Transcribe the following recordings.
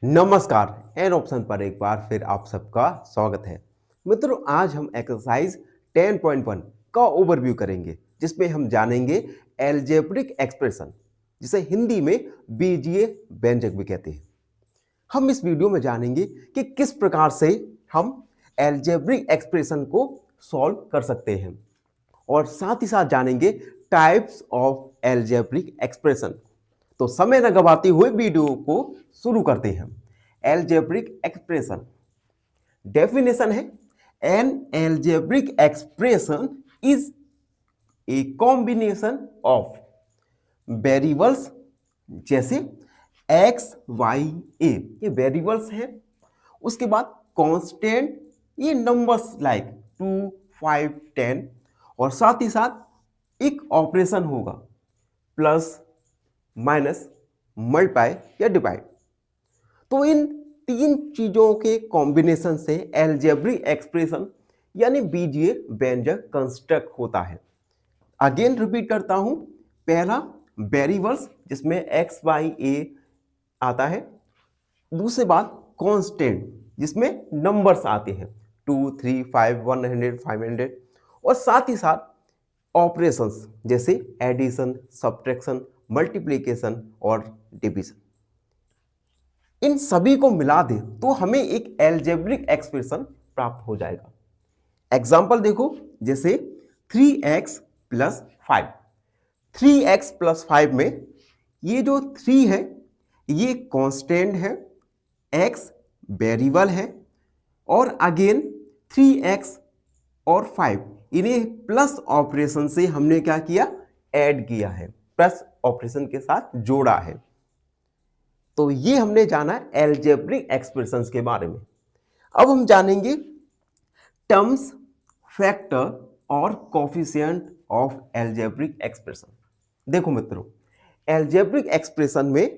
नमस्कार। An option पर एक बार फिर आप सबका स्वागत है। मित्रों, आज हम एक्सरसाइज 10.1 का ओवरव्यू करेंगे, जिसमें हम जानेंगे एल्जेब्रिक एक्सप्रेशन, जिसे हिंदी में बीजीय व्यंजक भी कहते हैं। हम इस वीडियो में जानेंगे कि किस प्रकार से हम एल्जेब्रिक एक्सप्रेशन को सॉल्व कर सकते हैं, और साथ ही साथ जानेंगे टाइप्स ऑफ एल्जेब्रिक एक्सप्रेशन। तो समय न गवाते हुए वीडियो को शुरू करते हैं। एल्जेब्रिक एक्सप्रेशन डेफिनेशन है, an algebraic expression is a combination of variables, जैसे एक्स वाई ए, ये वेरिएबल्स हैं। उसके बाद कांस्टेंट, ये नंबर्स लाइक 2 5 10, और साथ ही साथ एक ऑपरेशन होगा प्लस माइनस मल्टीप्लाई या डिवाइड। तो इन तीन चीजों के कॉम्बिनेशन से एल्जेब्रिक एक्सप्रेशन यानी बीजीय व्यंजक कंस्ट्रक्ट होता है। अगेन रिपीट करता हूं, पहला वेरिएबल्स जिसमें एक्स वाई ए आता है, दूसरी बात कांस्टेंट जिसमें नंबर्स आते हैं 2 3 5 100 500, और साथ ही साथ ऑपरेशंस जैसे एडिशन, सब्ट्रैक्शन, मल्टीप्लिकेशन और डिवीजन। इन सभी को मिला दें तो हमें एक एल्जेब्रिक एक्सप्रेशन प्राप्त हो जाएगा। एग्जाम्पल देखो, जैसे 3x प्लस 5। 3x प्लस 5 में ये जो 3 है ये कांस्टेंट है, x वेरिएबल है, और अगेन 3x और 5 इन्हें प्लस ऑपरेशन से हमने क्या किया, ऐड किया है, प्लस ऑपरेशन के साथ जोड़ा है। तो ये हमने जाना एल्जेब्रिक एक्सप्रेशंस के बारे में। अब हम जानेंगे टर्म्स, फैक्टर और कोफिशिएंट ऑफ एल्जेब्रिक एक्सप्रेशन। देखो मित्रों, एल्जेब्रिक एक्सप्रेशन में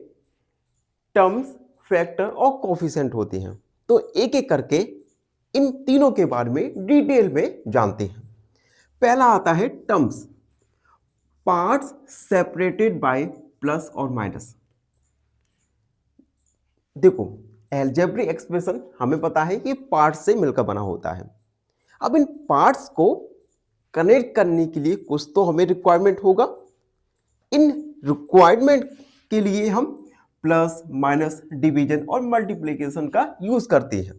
टर्म्स, फैक्टर और कोफिशिएंट होते हैं। तो एक एक करके इन तीनों के बारे में डिटेल में जानते हैं। पहला आता है terms, parts separated by plus और माइनस। देखो, एल्जेब्रिक एक्सप्रेशन हमें पता है कि पार्ट्स से मिलकर बना होता है। अब इन पार्ट्स को कनेक्ट करने के लिए कुछ तो हमें रिक्वायरमेंट होगा। इन रिक्वायरमेंट के लिए हम प्लस, माइनस, डिवीजन और मल्टीप्लिकेशन का यूज करते हैं।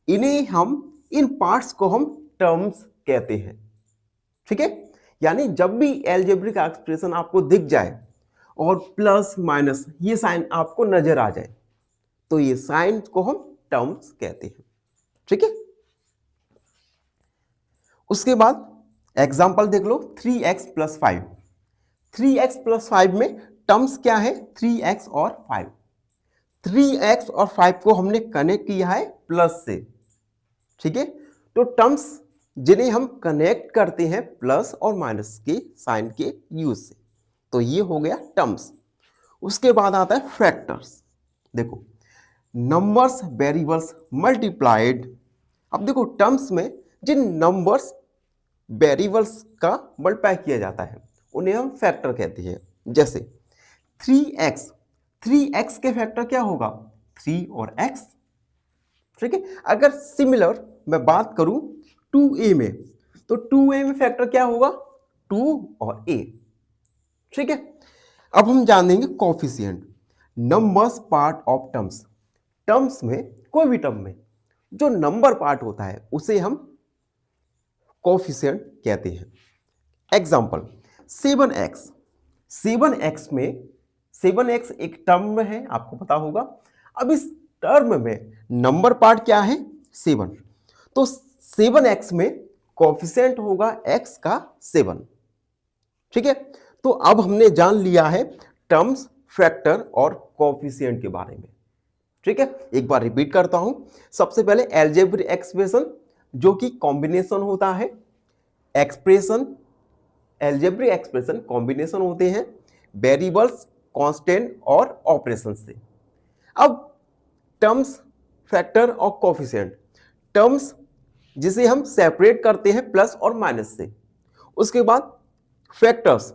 इन पार्ट्स को हम टर्म्स कहते हैं। ठीक है, यानी जब भी एल्जेब्रिक एक्सप्रेशन आपको दिख जाए और प्लस माइनस ये साइन आपको नजर आ जाए, तो ये साइन को हम टर्म्स कहते हैं। ठीक है, उसके बाद एग्जांपल देख लो, 3x प्लस 5। 3x प्लस 5 में टर्म्स क्या है, 3x और 5। 3x और 5 को हमने कनेक्ट किया है प्लस से। ठीक है, तो टर्म्स जिन्हें हम कनेक्ट करते हैं प्लस और माइनस के साइन के यूज से, तो ये हो गया टर्म्स। उसके बाद आता है फैक्टर्स। देखो, नंबर्स वेरिएबल्स मल्टीप्लाइड। अब देखो, टर्म्स में जिन नंबर्स वेरिएबल्स का मल्टीप्लाई किया जाता है उन्हें हम फैक्टर कहते हैं। जैसे 3x, 3x के फैक्टर क्या होगा, 3 और x। ठीक है, अगर सिमिलर मैं बात करूं 2a में, तो 2a में फैक्टर क्या होगा, 2 और a। ठीक है, अब हम जानेंगे coefficient, numbers part of terms. Terms में, कोई भी टर्म में जो नंबर पार्ट होता है उसे हम कोफिशिएंट कहते हैं। Example 7x। 7x में 7x एक टर्म है, आपको पता होगा। अब इस टर्म में नंबर पार्ट क्या है, 7। तो 7x में कोफिशिएंट होगा x का 7। ठीक है, तो अब हमने जान लिया है टर्म्स, फैक्टर और कोफिशिएंट के बारे में। ठीक है, एक बार रिपीट करता हूं। सबसे पहले एल्जेब्रिक एक्सप्रेशन, जो कि कॉम्बिनेशन होता है। एक्सप्रेशन, एल्जेब्रिक एक्सप्रेशन कॉम्बिनेशन होते हैं वेरिएबल्स, कांस्टेंट और ऑपरेशन से। अब टर्म्स, फैक्टर और कोफिशिएंट, टर्म्स जिसे हम सेपरेट करते हैं प्लस और माइनस से। उसके बाद फैक्टर्स,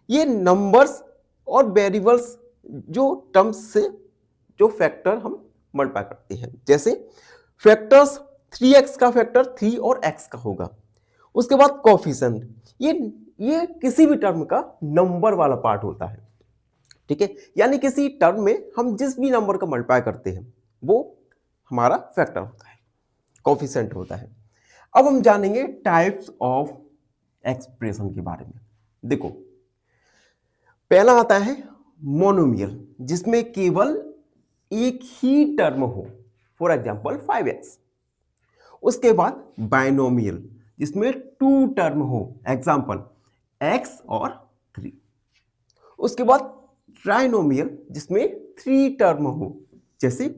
ये नंबर्स और वेरिएबल्स जो टर्म्स से जो फैक्टर हम मल्टीप्लाई करते हैं। जैसे फैक्टर्स 3x का फैक्टर 3 और x का होगा। उसके बाद कोफिशिएंट, ये किसी भी टर्म का नंबर वाला पार्ट होता है, ठीक है। यानी किसी टर्म में हम जिस भी नंबर का मल्टीप्लाई करते हैं वो हमारा फैक्टर होता है, कोफिशिएंट होता है। अब हम जानेंगे टाइप्स ऑफ एक्सप्रेशन के बारे में। देखो, पहला आता है मोनोमियल, जिसमें केवल एक ही टर्म हो, फॉर एग्जांपल 5x। उसके बाद बाइनोमियल, जिसमें 2 टर्म हो, एग्जांपल x और 3। उसके बाद ट्राइनोमियल, जिसमें 3 टर्म हो, जैसे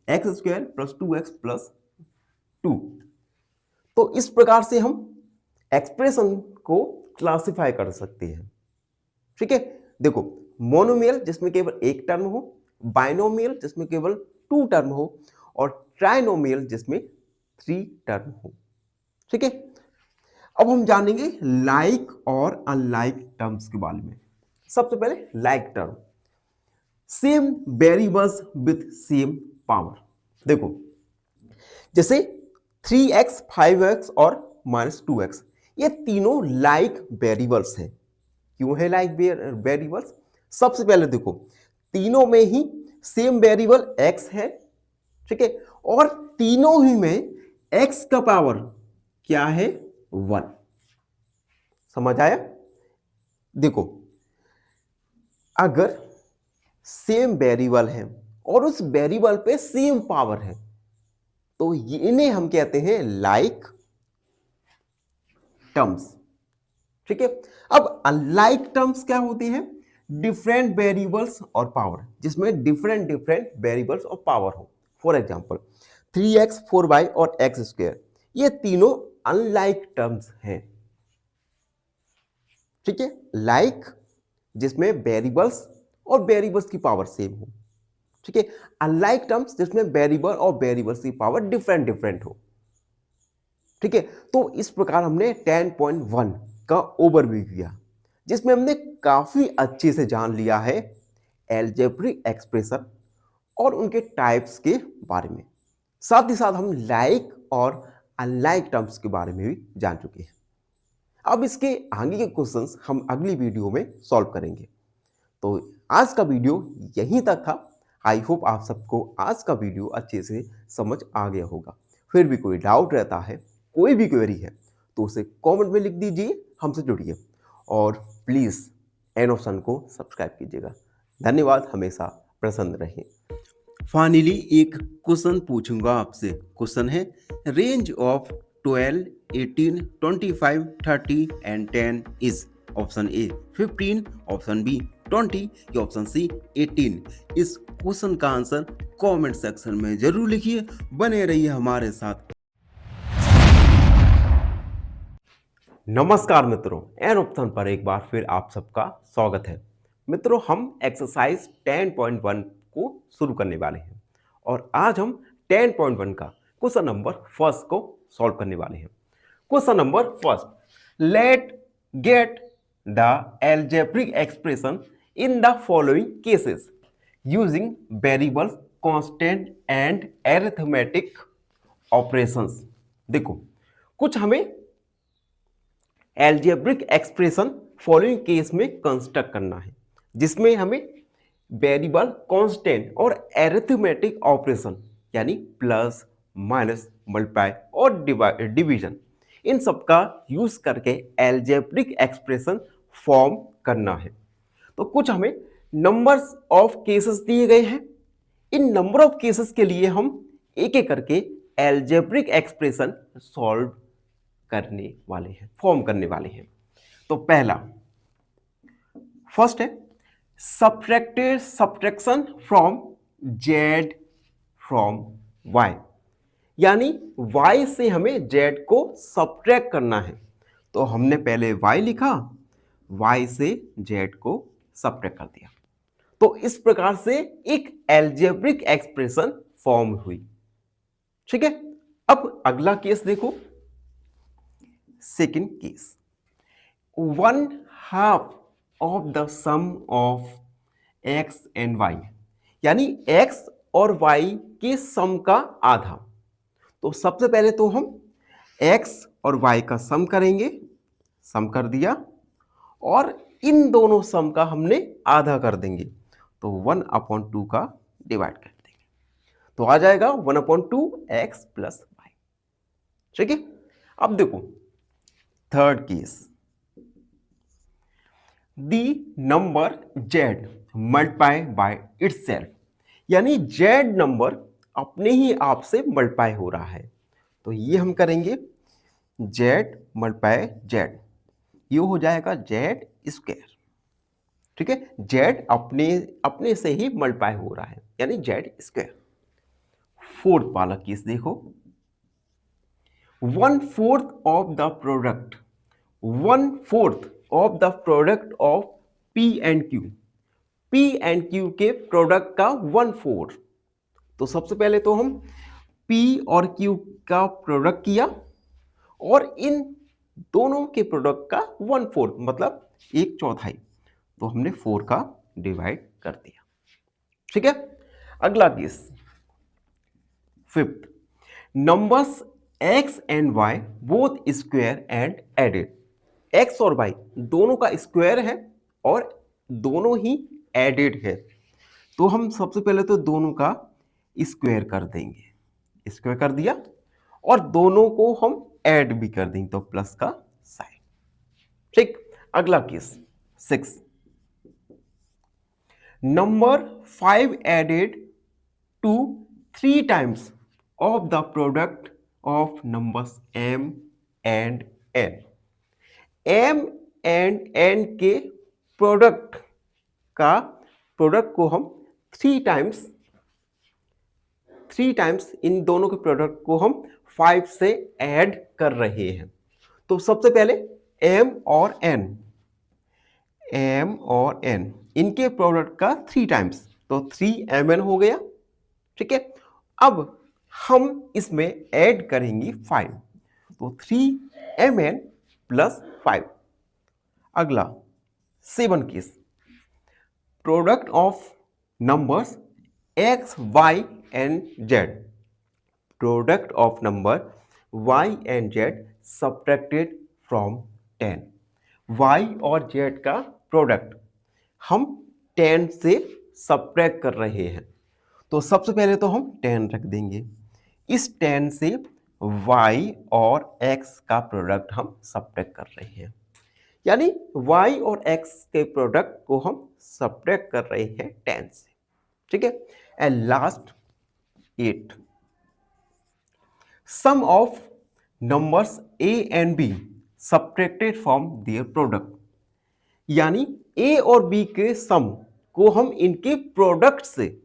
x² + 2x + 2। तो इस प्रकार से हम एक्सप्रेशन को क्लासिफाई कर सकते हैं, ठीक है। देखो, मोनोमियल जिसमें केवल एक टर्म हो, बाइनोमियल जिसमें केवल 2 टर्म हो, और ट्राइनोमियल जिसमें 3 टर्म हो, ठीक है। अब हम जानेंगे लाइक और अनलाइक टर्म्स के बारे में। सबसे पहले like term, same variables with same power. देखो, जैसे 3x, 5x और -2x, ये तीनों लाइक वेरिएबल्स हैं। क्यों है लाइक वेरिएबल्स? सबसे पहले देखो, तीनों में ही सेम वेरिएबल x है, ठीक है, और तीनों ही में x का पावर क्या है? 1। समझ आया? देखो, अगर सेम वेरिएबल है और उस वेरिएबल पे सेम पावर है तो इन्हें हम कहते हैं लाइक टर्म्स, ठीक है। अब अनलाइक टर्म्स क्या होती हैं? डिफरेंट वेरिएबल्स और पावर, जिसमें डिफरेंट वेरिएबल्स और पावर हो। फॉर एग्जांपल 3x, 4y और x², ये तीनों अनलाइक टर्म्स हैं, ठीक है। लाइक जिसमें वेरिएबल्स और वेरिएबल्स की पावर सेम हो, ठीक है। अनलाइक टर्म्स जिसमें वेरिएबल और वेरिएबल्स की पावर डिफरेंट हो, ठीक है। तो इस प्रकार हमने 10.1 का ओवरव्यू किया, जिसमें हमने काफी अच्छे से जान लिया है अलजेब्रिक एक्सप्रेशन और उनके टाइप्स के बारे में। साथ ही साथ हम लाइक और अनलाइक टर्म्स के बारे में भी जान चुके हैं। अब इसके आगे के क्वेश्चंस हम अगली वीडियो में सॉल्व करेंगे। तो आज का वीडियो यहीं तक था। आई होप आप सबको आज का वीडियो अच्छे से समझ आ गया होगा। फिर भी कोई डाउट रहता है, कोई भी क्वेरी है, तो उसे कमेंट में लिख दीजिए, हमसे जुड़िए और प्लीज़ एन ऑप्शन को सब्सक्राइब कीजिएगा। धन्यवाद, हमेशा प्रसन्न रहें। फाइनली एक क्वेश्चन पूछूंगा आपसे। क्वेश्चन है range of 12, 18, 25, 30 and 10 is option A 15, option B 20 या ऑप्शन सी 18। इस क्वेश्चन का आंसर कमेंट सेक्शन में जरूर लिखिए। बने रहिए हमारे साथ। नमस्कार मित्रों, एन ऑप्शन पर एक बार फिर आप सबका स्वागत है। मित्रों, हम एक्सरसाइज 10.1 को शुरू करने वाले हैं और आज हम 10.1 का क्वेश्चन नंबर फर्स्ट को सॉल्व करने वाले हैं। Question number first, let get the algebraic expression in the following cases using variables, constant and arithmetic operations. देखो, कुछ हमें अलजेब्रिक एक्सप्रेशन फॉलोइंग केस में कंस्ट्रक्ट करना है, जिसमें हमें वेरिएबल, कांस्टेंट और अरिथमेटिक ऑपरेशन यानी प्लस, माइनस, मल्टीप्लाई और डिवीजन, इन सब का यूज करके अलजेब्रिक एक्सप्रेशन फॉर्म करना है। तो कुछ हमें नंबर्स ऑफ केसेस दिए गए हैं। इन नंबर ऑफ केसेस के लिए हम एक एक करके अलजेब्रिक एक्सप्रेशन सॉल्व करने वाले हैं, फॉर्म करने वाले हैं। तो पहला, फर्स्ट है subtraction from Z from Y, यानी y से हमें z को सब्ट्रैक्ट करना है। तो हमने पहले y लिखा, y से z को सब्ट्रैक्ट कर दिया। तो इस प्रकार से एक अलजेब्रिक एक्सप्रेशन फॉर्म हुई, ठीक है। अब अगला केस देखो, second case, 1/2 of the sum of x and y, यानी x और y के सम का आधा। तो सबसे पहले तो हम x और y का सम करेंगे, सम कर दिया, और इन दोनों सम का हमने आधा कर देंगे, तो 1/2 का डिवाइड कर देंगे, तो आ जाएगा 1/2 x प्लस y। ठीक है। अब देखो third case, the number z multiply by itself, यानी z नंबर अपने ही आप से मल्टीप्लाई हो रहा है। तो ये हम करेंगे z मल्टीप्लाई z, ये हो जाएगा z स्क्वायर। ठीक है, z अपने से ही मल्टीप्लाई हो रहा है, यानी z स्क्वायर। फोर्थ वाला केस देखो, 1/4 of the product, 1/4 of the product of p and q, p and q के प्रोडक्ट का 1/4। तो सबसे पहले तो हम p और q का प्रोडक्ट किया और इन दोनों के प्रोडक्ट का 1/4 मतलब 1/4, तो हमने 4 का डिवाइड कर दिया। ठीक है। अगला case, fifth, numbers x and y both square and added, x और y दोनों का स्क्वायर है और दोनों ही एडेड है। तो हम सबसे पहले तो दोनों का स्क्वायर कर देंगे, स्क्वायर कर दिया, और दोनों को हम ऐड भी कर देंगे, तो प्लस का साइन। ठीक। अगला case 6, number 5 added to 3 times of the product of numbers m and n, m and n के प्रोडक्ट को हम 3 टाइम्स इन दोनों के प्रोडक्ट को हम 5 से ऐड कर रहे हैं। तो सबसे पहले m और n इनके प्रोडक्ट का 3 टाइम्स, तो 3mn हो गया। ठीक है। अब हम इसमें ऐड करेंगे 5, तो 3mn प्लस 5। अगला 7 case, product of numbers x, y and z, product of number y and z subtracted from 10, y और z का प्रोडक्ट हम 10 से सब्ट्रैक्ट कर रहे हैं। तो सबसे पहले तो हम 10 रख देंगे, इस 10 से y और x का प्रोडक्ट हम सब्ट्रैक्ट कर रहे हैं, यानी y और x के प्रोडक्ट को हम सब्ट्रैक्ट कर रहे हैं 10 से। ठीक है। And last 8, sum of numbers a and b subtracted from their product, यानी a और b के सम को हम इनके प्रोडक्ट से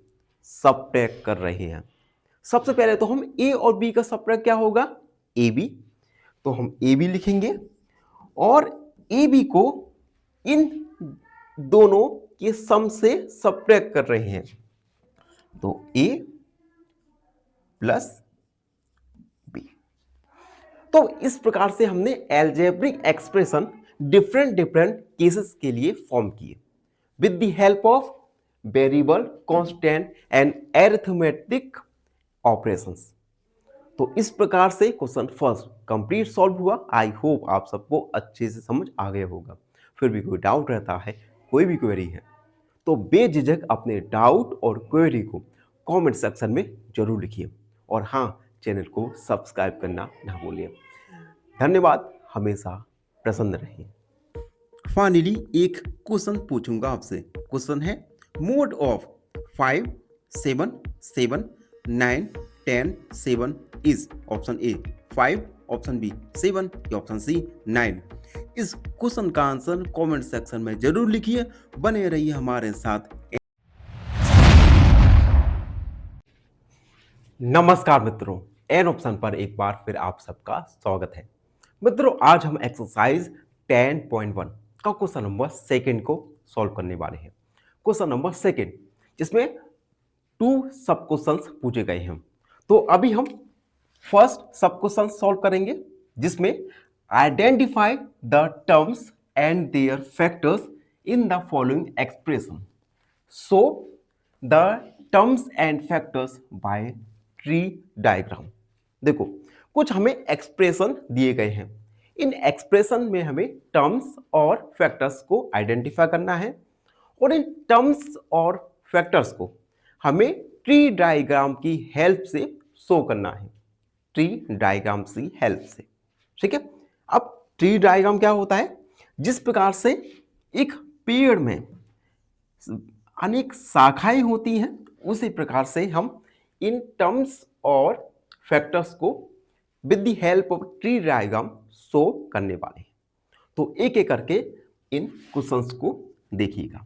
सब्ट्रैक्ट कर रहे हैं। सबसे पहले तो हम a और b का सब्ट्रैक्ट क्या होगा, ab, तो हम ab लिखेंगे और ab को इन दोनों के सम से सब्ट्रैक्ट कर रहे हैं, तो a प्लस b। तो इस प्रकार से हमने एल्जेब्रिक एक्सप्रेशन डिफरेंट केसेस के लिए फॉर्म किए with the help of variable, constant and arithmetic operations. तो इस प्रकार से क्वेश्चन फर्स्ट कंप्लीट सॉल्व हुआ। आई होप आप सबको अच्छे से समझ आ गया होगा। फिर भी कोई डाउट रहता है, कोई भी क्वेरी है, तो बेझिझक अपने डाउट और क्वेरी को कमेंट सेक्शन में जरूर लिखिए, और हाँ, चैनल को सब्सक्राइब करना ना भूलिए। धन्यवाद, हमेशा प्रसन्न रहिए। फाइनली एक क्वेश्चन पूछूंगा आपसे। क्वेश्चन है mode of 5, 7, 7, 9, 10, 7 is option A 5, option B 7 या ऑप्शन सी 9। इस क्वेश्चन का आंसर कमेंट सेक्शन में जरूर लिखिए। बने रहिए हमारे साथ। नमस्कार मित्रों, एन ऑप्शन पर एक बार फिर आप सबका स्वागत है। मित्रों, आज हम एक्सरसाइज 10.1 का क्वेश्चन नंबर 2 को सॉल्व करने वाले हैं। क्वेश्चन नंबर 2 जिसमें 2 सब क्वेश्चंस पूछे गए हैं। तो अभी हम फर्स्ट सब क्वेश्चन सॉल्व करेंगे, जिसमें identify the terms and their factors in the following expression. So the terms and factors by tree diagram. देखो कुछ हमें एक्सप्रेशन दिए गए हैं, इन एक्सप्रेशन में हमें टर्म्स और फैक्टर्स को आइडेंटिफाई करना है और इन टर्म्स और फैक्टर्स को हमें ट्री डायग्राम की हेल्प से शो करना है, ट्री डायग्राम की हेल्प से। ठीक है, अब ट्री डायग्राम क्या होता है? जिस प्रकार से एक पेड़ में अनेक शाखाएं होती हैं, उसी प्रकार से हम इन टर्म्स और फैक्टर्स को with the help of tree diagram show करने वाले हैं। तो एक एक करके इन क्वेश्चंस को देखिएगा।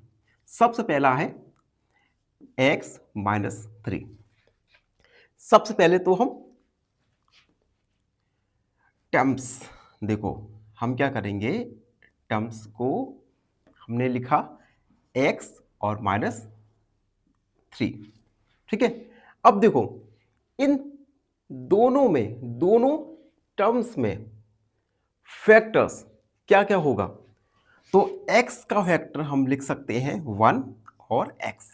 सबसे पहला है x माइनस 3। सबसे पहले तो हम टर्म्स, देखो हम क्या करेंगे, टर्म्स को हमने लिखा x और माइनस 3। ठीक है, अब देखो इन दोनों में, दोनों टर्म्स में फैक्टर्स क्या क्या होगा? तो x का फैक्टर हम लिख सकते हैं 1 और x।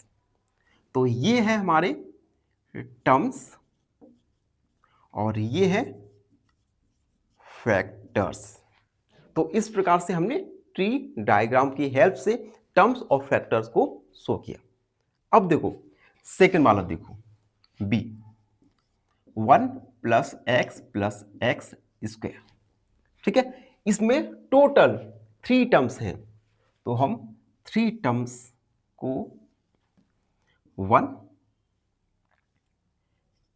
तो ये है हमारे टर्म्स और ये है फैक्टर्स। तो इस प्रकार से हमने ट्री डायग्राम की हेल्प से टर्म्स और फैक्टर्स को शो किया। अब देखो सेकंड वाला, देखो b 1 प्लस एक्स स्क्वायर। ठीक है, इसमें टोटल 3 टर्म्स हैं, तो हम 3 टर्म्स को 1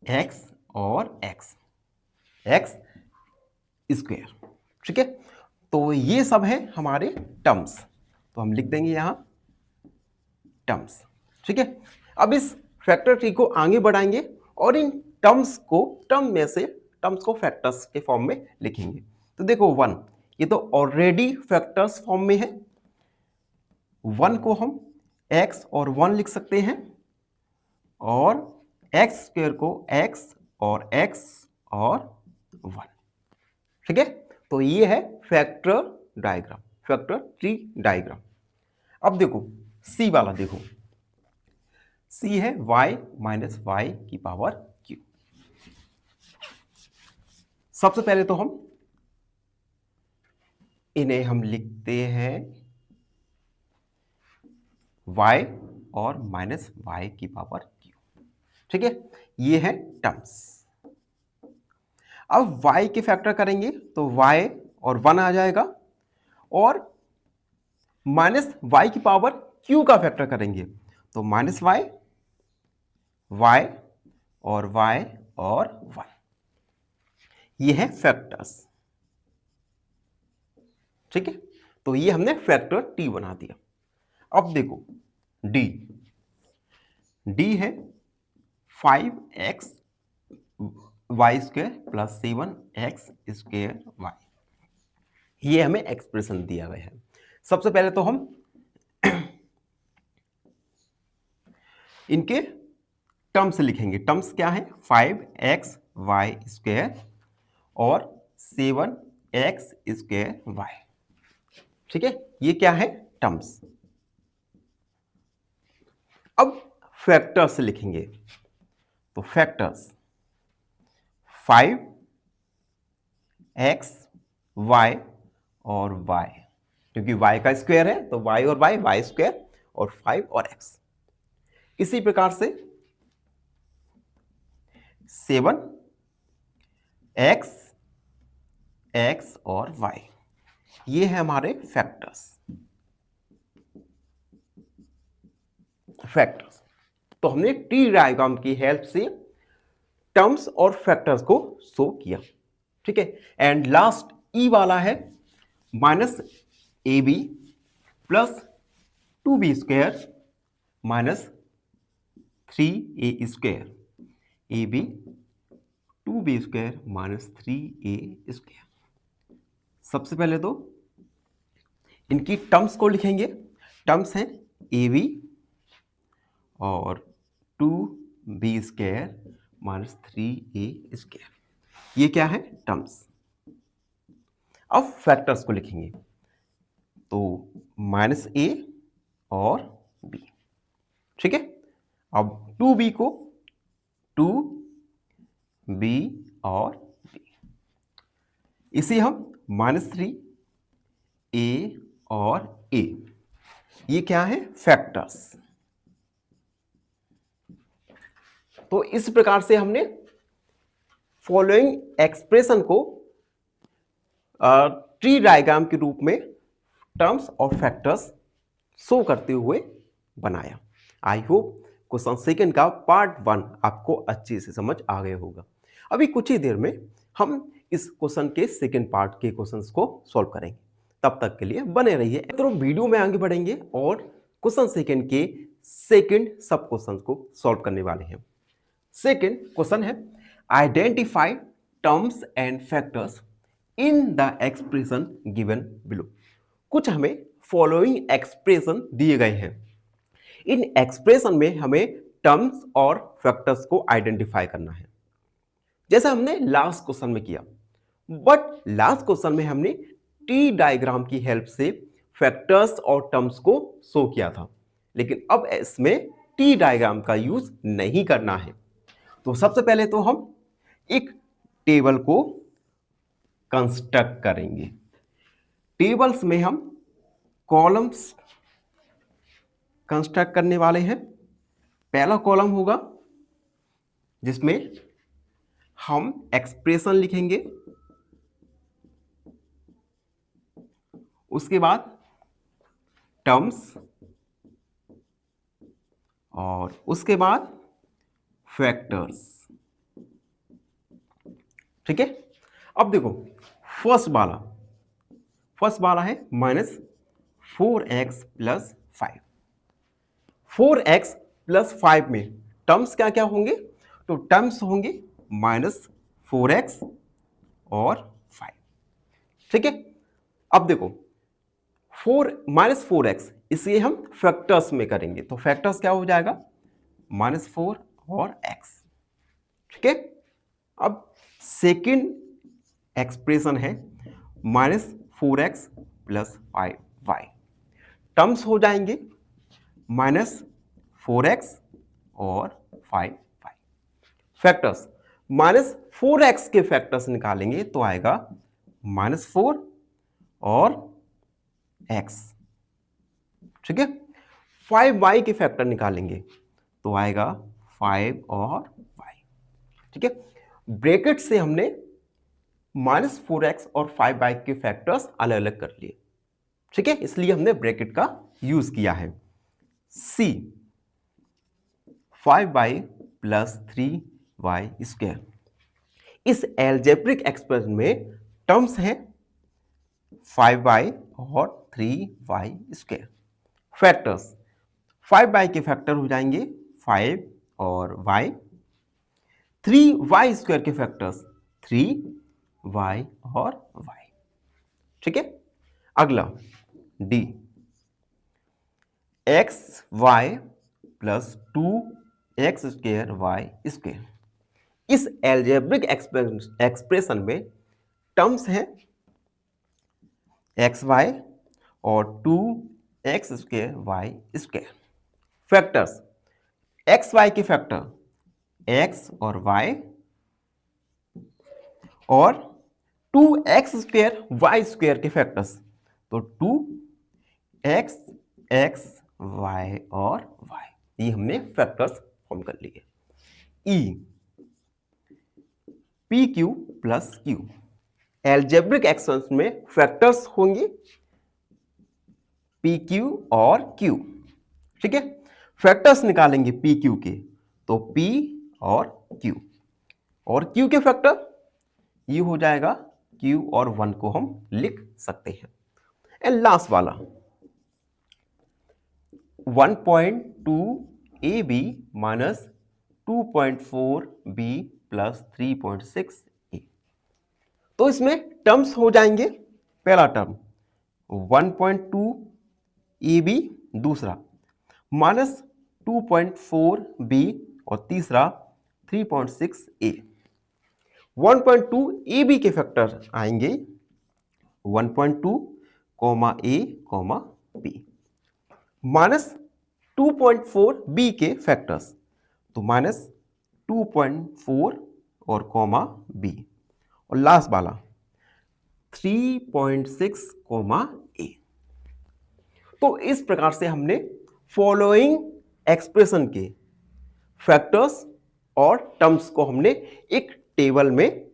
एक्स और एक्स स्क्वायर। ठीक है, तो ये सब है हमारे टर्म्स, तो हम लिख देंगे यहां टर्म्स। ठीक है, अब इस फैक्टर ट्री को आगे बढ़ाएंगे और इन टर्म्स को फैक्टर्स के फॉर्म में लिखेंगे। तो देखो 1, ये तो ऑलरेडी फैक्टर्स फॉर्म में है, 1 को हम x और 1 लिख सकते हैं और x स्क्वायर को x और 1। ठीक है, तो ये है factor diagram, factor tree diagram. अब देखो सी वाला, देखो सी है y माइनस वाई की पावर q। सबसे पहले तो इन्हें हम लिखते हैं y और माइनस वाई की पावर q। ठीक है, ये है टर्म्स। अब y के फैक्टर करेंगे तो y और 1 आ जाएगा और माइनस वाई की पावर q का फैक्टर करेंगे तो माइनस वाई और y और 1। ये है फैक्टर्स। ठीक है, तो ये हमने फैक्टर t बना दिया। अब देखो d है 5x Y square plus 7x square Y. ये हमें एक्सप्रेशन दिया गया है। सबसे पहले तो हम इनके टर्म्स लिखेंगे। टर्म्स क्या है? 5x वाई स्क्वायर और 7x स्क्वायर वाई। ठीक है, ये क्या है? टर्म्स। अब फैक्टर्स लिखेंगे तो फैक्टर्स 5x y और y, क्योंकि y का स्क्वायर है तो y और y स्क्वायर और 5 और x। इसी प्रकार से 7x और y, ये है हमारे फैक्टर्स। तो हमने ट्री डायग्राम की हेल्प से टर्म्स और फैक्टर्स को शो किया। ठीक है, एंड लास्ट ई वाला है minus A B plus 2b square minus 3a square, A B 2b square minus 3a square. सबसे पहले तो इनकी टर्म्स को लिखेंगे। टर्म्स हैं ए बी और 2b square minus 3a square. ये क्या है? टर्म्स। अब फैक्टर्स को लिखेंगे तो माइनस a और b। ठीक है, अब 2b को 2b और b, इसे हम -3 a और a, ये क्या है फैक्टर्स। तो इस प्रकार से हमने फॉलोइंग एक्सप्रेशन को ट्री डायग्राम के रूप में टर्म्स और फैक्टर्स शो करते हुए बनाया। आई होप क्वेश्चन सेकंड का पार्ट 1 आपको अच्छे से समझ आ गया होगा। अभी कुछ ही देर में हम इस क्वेश्चन के सेकंड पार्ट के क्वेश्चंस को सॉल्व करेंगे। तब तक के लिए बने रहिए। तो वीडियो में आगे बढ़ेंगे और क्वेश्चन सेकंड के सेकंड सब क्वेश्चन को सॉल्व करने वाले हैं। सेकंड क्वेश्चन है identify terms and factors in the expression given below. कुछ हमें फॉलोइंग एक्सप्रेशन दिए गए हैं। इन एक्सप्रेशन में हमें टर्म्स और फैक्टर्स को आइडेंटिफाई करना है, जैसा हमने लास्ट क्वेश्चन में किया। बट लास्ट क्वेश्चन में हमने टी डायग्राम की हेल्प से फैक्टर्स और टर्म्स को शो किया था, लेकिन अब इसमें टी डायग्राम का यूज नहीं करना है। तो सबसे पहले तो हम एक टेबल को कंस्ट्रक्ट करेंगे। टेबल्स में हम कॉलम्स कंस्ट्रक्ट करने वाले हैं। पहला कॉलम होगा जिसमें हम एक्सप्रेशन लिखेंगे, उसके बाद टर्म्स और उसके बाद फैक्टर्स। ठीक है, अब देखो फर्स्ट वाला है -4x + 5। 4x + 5 में टर्म्स क्या क्या होंगे? तो टर्म्स होंगे -4x और 5। ठीक है, अब देखो -4x इसे हम फैक्टर्स में करेंगे, तो फैक्टर्स क्या हो जाएगा? -4 और x। ठीक है, अब सेकंड एक्सप्रेशन है -4x + 5y। टर्म्स हो जाएंगे -4x और 5y। फैक्टर्स -4x के फैक्टर्स निकालेंगे तो आएगा -4 और x। ठीक है, 5y के फैक्टर निकालेंगे तो आएगा 5 और y। ठीक है, ब्रैकेट से हमने -4x और 5y के फैक्टर्स अलग अलग कर लिए। ठीक है, इसलिए हमने ब्रैकेट का यूज किया है। C 5y + 3y²। इस एल्जेब्रिक एक्सप्रेशन में टर्म्स हैं 5y और 3y²। फैक्टर्स 5y के फैक्टर हो जाएंगे 5 और y। 3y² के फैक्टर्स 3y और y। ठीक है, अगला D xy + 2x² y²। इस एल्जेब्रिक एक्सप्रेशन में टर्म्स हैं xy और 2x² y²। फैक्टर्स xy के फैक्टर x और y और 2x² y² के फैक्टर्स, तो 2x x y और y, ये हमने फैक्टर्स फॉर्म कर लिए। E pq + q। Algebraic expression में फैक्टर्स होंगे pq और q। ठीक है, फैक्टर्स निकालेंगे pq के, तो p और q, और q के फैक्टर ये हो जाएगा q और 1 को हम लिख सकते हैं। एंड लास्ट वाला 1.2 ab - 2.4 b + 3.6 a। तो इसमें टर्म्स हो जाएंगे, पहला टर्म 1.2 ab, दूसरा -2.4 b और तीसरा 3.6 a। 1.2 ab के फैक्टर आएंगे 1.2 a, b। -2.4 b के फैक्टर्स तो -2.4 और कॉमा बी, और लास्ट वाला 3.6 कॉमा ए। तो इस प्रकार से हमने फॉलोइंग एक्सप्रेशन के फैक्टर्स और टर्म्स को हमने एक टेबल में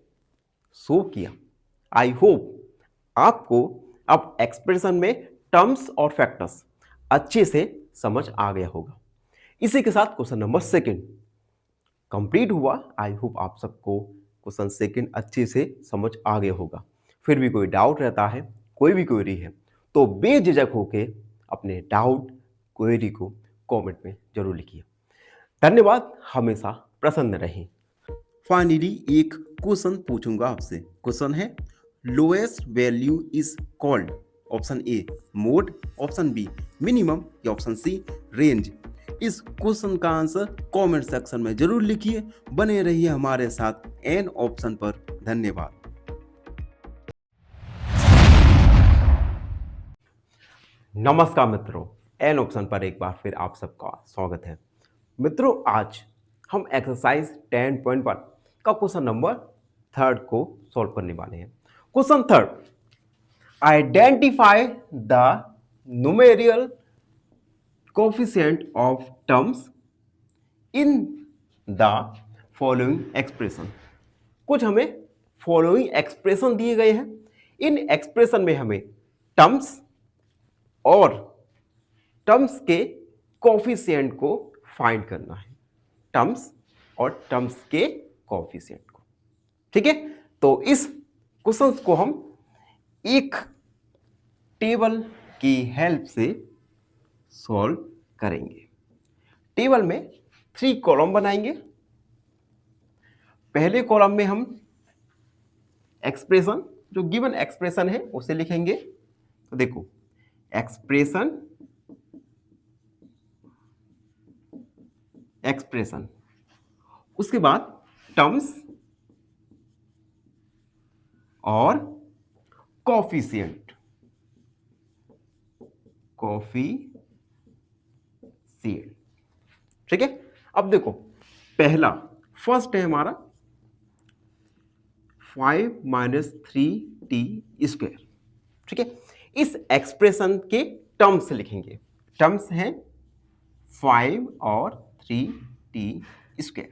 शो किया। आई होप आपको अब एक्सप्रेशन में टर्म्स और फैक्टर्स अच्छे से समझ आ गया होगा। इसी के साथ क्वेश्चन नंबर 2 कंप्लीट हुआ। आई होप आप सबको क्वेश्चन 2 अच्छे से समझ आ गया होगा। फिर भी कोई डाउट रहता है, कोई भी क्वेरी है, तो बेझिझक होके अपने डाउट क्वेरी को कमेंट में जरूर लिखिए। धन्यवाद, हमेशा प्रसन्न रहें। फाइनली एक क्वेश्चन पूछूंगा आपसे। क्वेश्चन है lowest value is called, option A mode, option B minimum या ऑप्शन सी रेंज। इस क्वेश्चन का आंसर कमेंट सेक्शन में जरूर लिखिए। बने रहिए हमारे साथ एन ऑप्शन पर। धन्यवाद। नमस्कार मित्रों, एन ऑप्शन पर एक बार फिर आप सबका स्वागत है। मित्रों, आज हम एक्सरसाइज 10.1 का क्वेश्चन नंबर 3 को सॉल्व करने वाले हैं। Question 3, identify the numerical coefficient of terms in the following expression. कुछ हमें फॉलोइंग एक्सप्रेशन दिए गए हैं। इन एक्सप्रेशन में हमें टर्म्स और टर्म्स के कोएफिशिएंट को फाइंड करना है। टर्म्स और टर्म्स के कोएफिशिएंट को, ठीक है। तो इस क्वेश्चन को हम एक टेबल की हेल्प से सॉल्व करेंगे। टेबल में 3 कॉलम बनाएंगे। पहले कॉलम में हम एक्सप्रेशन, जो गिवन एक्सप्रेशन है उसे लिखेंगे। तो देखो, एक्सप्रेशन उसके बाद टर्म्स और कोएफिशिएंट। ठीक है। अब देखो, पहला फर्स्ट है हमारा 5 - 3t²। ठीक है। इस एक्सप्रेशन के टर्म्स लिखेंगे। टर्म्स हैं 5 और 3t²।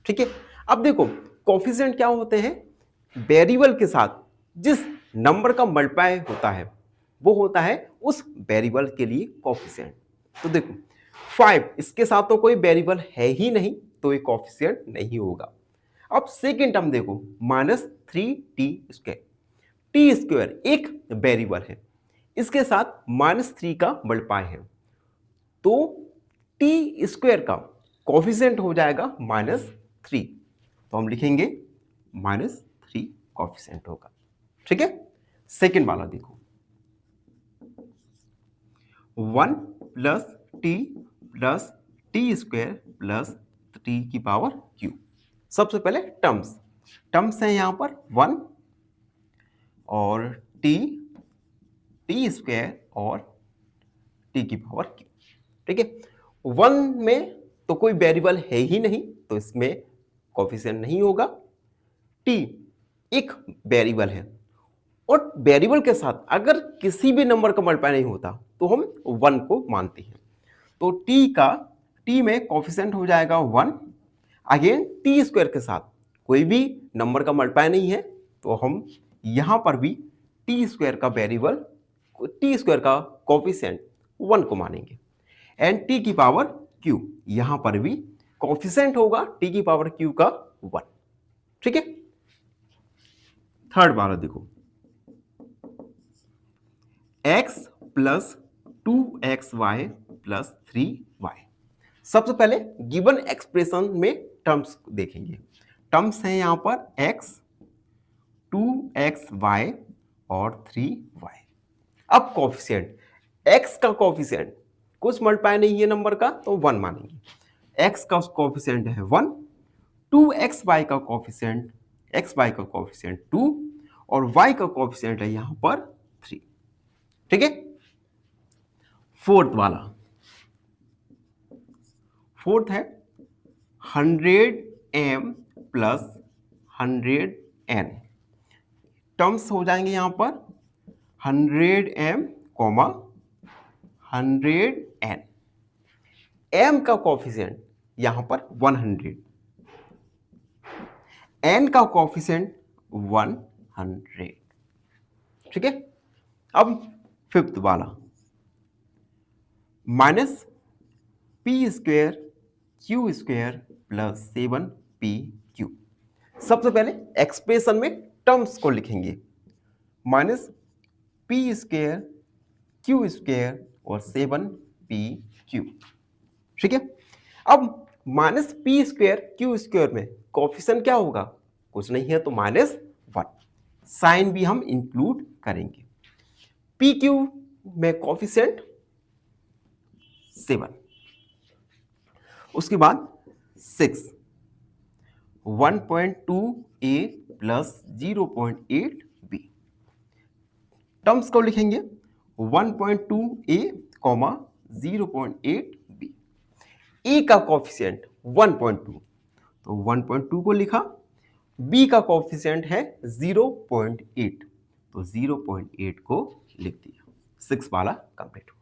ठीक है। अब देखो, कोएफिशिएंट क्या होते हैं? वेरिएबल के साथ जिस नंबर का मल्टीप्लाई होता है वो होता है उस वेरिएबल के लिए कोएफिशिएंट। तो देखो 5, इसके साथ तो कोई वेरिएबल है ही नहीं, तो ये कोएफिशिएंट नहीं होगा। अब सेकेंड टर्म देखो, -3t²। t² एक वेरिएबल है, इसके साथ -3 का मल्टीप्लाई है, तो t² का कोएफिशिएंट हो जाएगा -3। तो हम लिखेंगे -3 कोएफिशिएंट होगा। ठीक है। सेकेंड वाला देखो, 1 + t + t² + t⁻³ सबसे पहले टर्म्स है यहां पर 1 और t² और t⁻³। ठीक है। 1 में तो कोई वेरिएबल है ही नहीं, तो इसमें कोएफिशिएंट नहीं होगा। t एक वेरिएबल है, और वेरिएबल के साथ अगर किसी भी नंबर का मल्टीप्लाई नहीं होता तो हम 1 को मानते हैं। तो t में कोएफिशिएंट हो जाएगा 1। अगेन t² के साथ कोई भी नंबर का मल्टीप्लाई नहीं है, तो हम यहां पर भी t² का वेरिएबल, t² का कोएफिशिएंट 1 को मानेंगे। एंड t⁻³ यहां पर भी कोएफिशिएंट होगा t⁻³ का 1। ठीक है। थर्ड वाला देखो, x + 2xy + 3y। सबसे पहले गिवन एक्सप्रेशन में टर्म्स देखेंगे। टर्म्स हैं यहां पर x, 2xy और 3y। अब कोएफिशिएंट, x का कोएफिशिएंट कुछ मल्टीप्लाई नहीं है नंबर का, तो 1 मानेंगे। x का कोएफिशिएंट है 1, 2xy का कोएफिशिएंट, xy का कोएफिशिएंट 2 और y का कोएफिशिएंट है यहां पर 3। ठीक है। फोर्थ है 100m प्लस 100n टर्म्स हो जाएंगे यहां पर 100m कॉमा 100n। m का कॉफिशिएंट यहां पर 100, n का कॉफिशिएंट 100। ठीक है, अब फिफ्थ वाला minus P square Q square plus 7pq। सबसे पहले एक्सप्रेशन में टर्म्स को लिखेंगे, minus P square Q square और 7pq। ठीक है, अब minus P square Q square में कोफिशिएंट क्या होगा, कुछ नहीं है तो -1। साइन भी हम इंक्लूड करेंगे। पी क्यू में कोफिशिएंट 7, उसके बाद 6 1.2a प्लस 0.8b टर्म्स को लिखेंगे 1.2a, 0.8b। ए का कॉफिशिएंट 1.2 तो 1.2 को लिखा, बी का कॉफिशिएंट है 0.8 तो 0.8 को लिख दिया। 6 वाला कंप्लीट हुआ।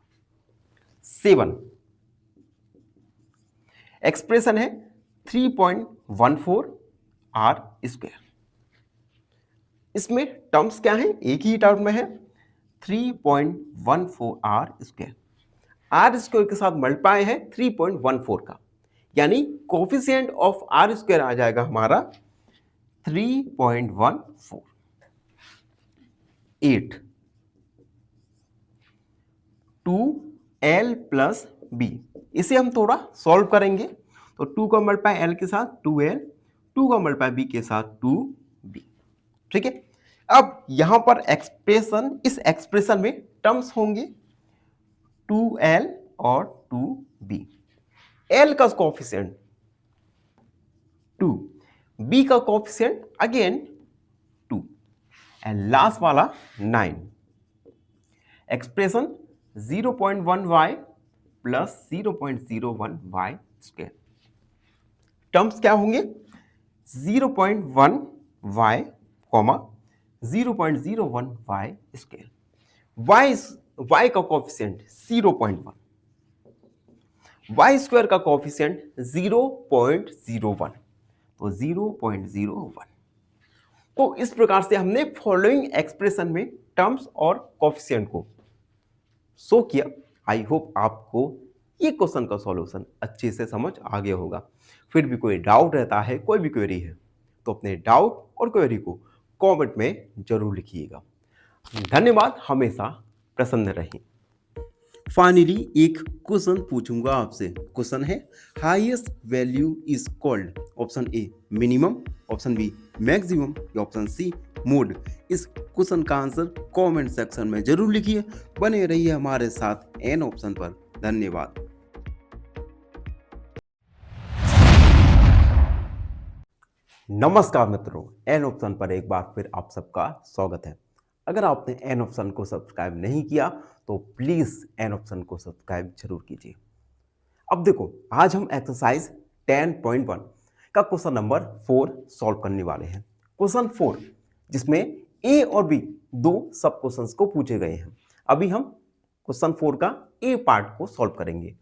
7 एक्सप्रेशन है 3.14 आर स्क्वायर। इसमें टर्म्स क्या है, एक ही टर्म में है 3.14 आर स्क्वायर। आर स्क्वायर के साथ मल्टीप्लाई है 3.14 का, यानी कोफिशिएंट ऑफ आर स्क्वायर आ जाएगा हमारा 3.14। 8 2l प्लस b, इसे हम थोड़ा सॉल्व करेंगे तो 2 का मल्टीप्लाई l के साथ 2l, 2 का मल्टीप्लाई b के साथ 2b। ठीक है, अब यहां पर एक्सप्रेशन, इस एक्सप्रेशन में टर्म्स होंगे 2l और 2b। l का कोफिशिएंट 2, b का कोफिशिएंट अगेन 2 एंड लास्ट वाला 9। Expression 0.1y plus 0.01y square. Terms क्या होंगे 0.1y, 0.01y स्क्वायर। y का कोफिशिएंट 0.1, y स्क्वायर का कोफिशिएंट 0.01 तो 0.01। तो इस प्रकार से हमने फॉलोइंग एक्सप्रेशन में टर्म्स और कोफिशिएंट को शो किया। आई होप आपको ये क्वेश्चन का सॉल्यूशन अच्छे से समझ आ गया होगा। फिर भी कोई डाउट रहता है, कोई भी क्वेरी है, तो अपने डाउट और क्वेरी को कमेंट में जरूर लिखिएगा। धन्यवाद, हमेशा प्रसन्न रहें। फाइनली एक क्वेश्चन पूछूंगा आपसे। क्वेश्चन है highest value is called, option A minimum, option B maximum या ऑप्शन सी मोड। इस क्वेश्चन का आंसर कमेंट सेक्शन में जरूर लिखिए। बने रहिए हमारे साथ एन ऑप्शन पर। धन्यवाद। नमस्कार मित्रों, एन ऑप्शन पर एक बार फिर आप सबका स्वागत है। अगर आपने एन ऑप्शन को सब्सक्राइब नहीं किया तो प्लीज एन ऑप्शन को सब्सक्राइब जरूर कीजिए। अब देखो, आज हम एक्सरसाइज 10.1 का क्वेश्चन नंबर 4 सॉल्व करने वाले हैं। क्वेश्चन 4 जिसमें ए और बी दो सब क्वेश्चंस को पूछे गए हैं। अभी हम क्वेश्चन 4 का ए पार्ट को सॉल्व करेंगे।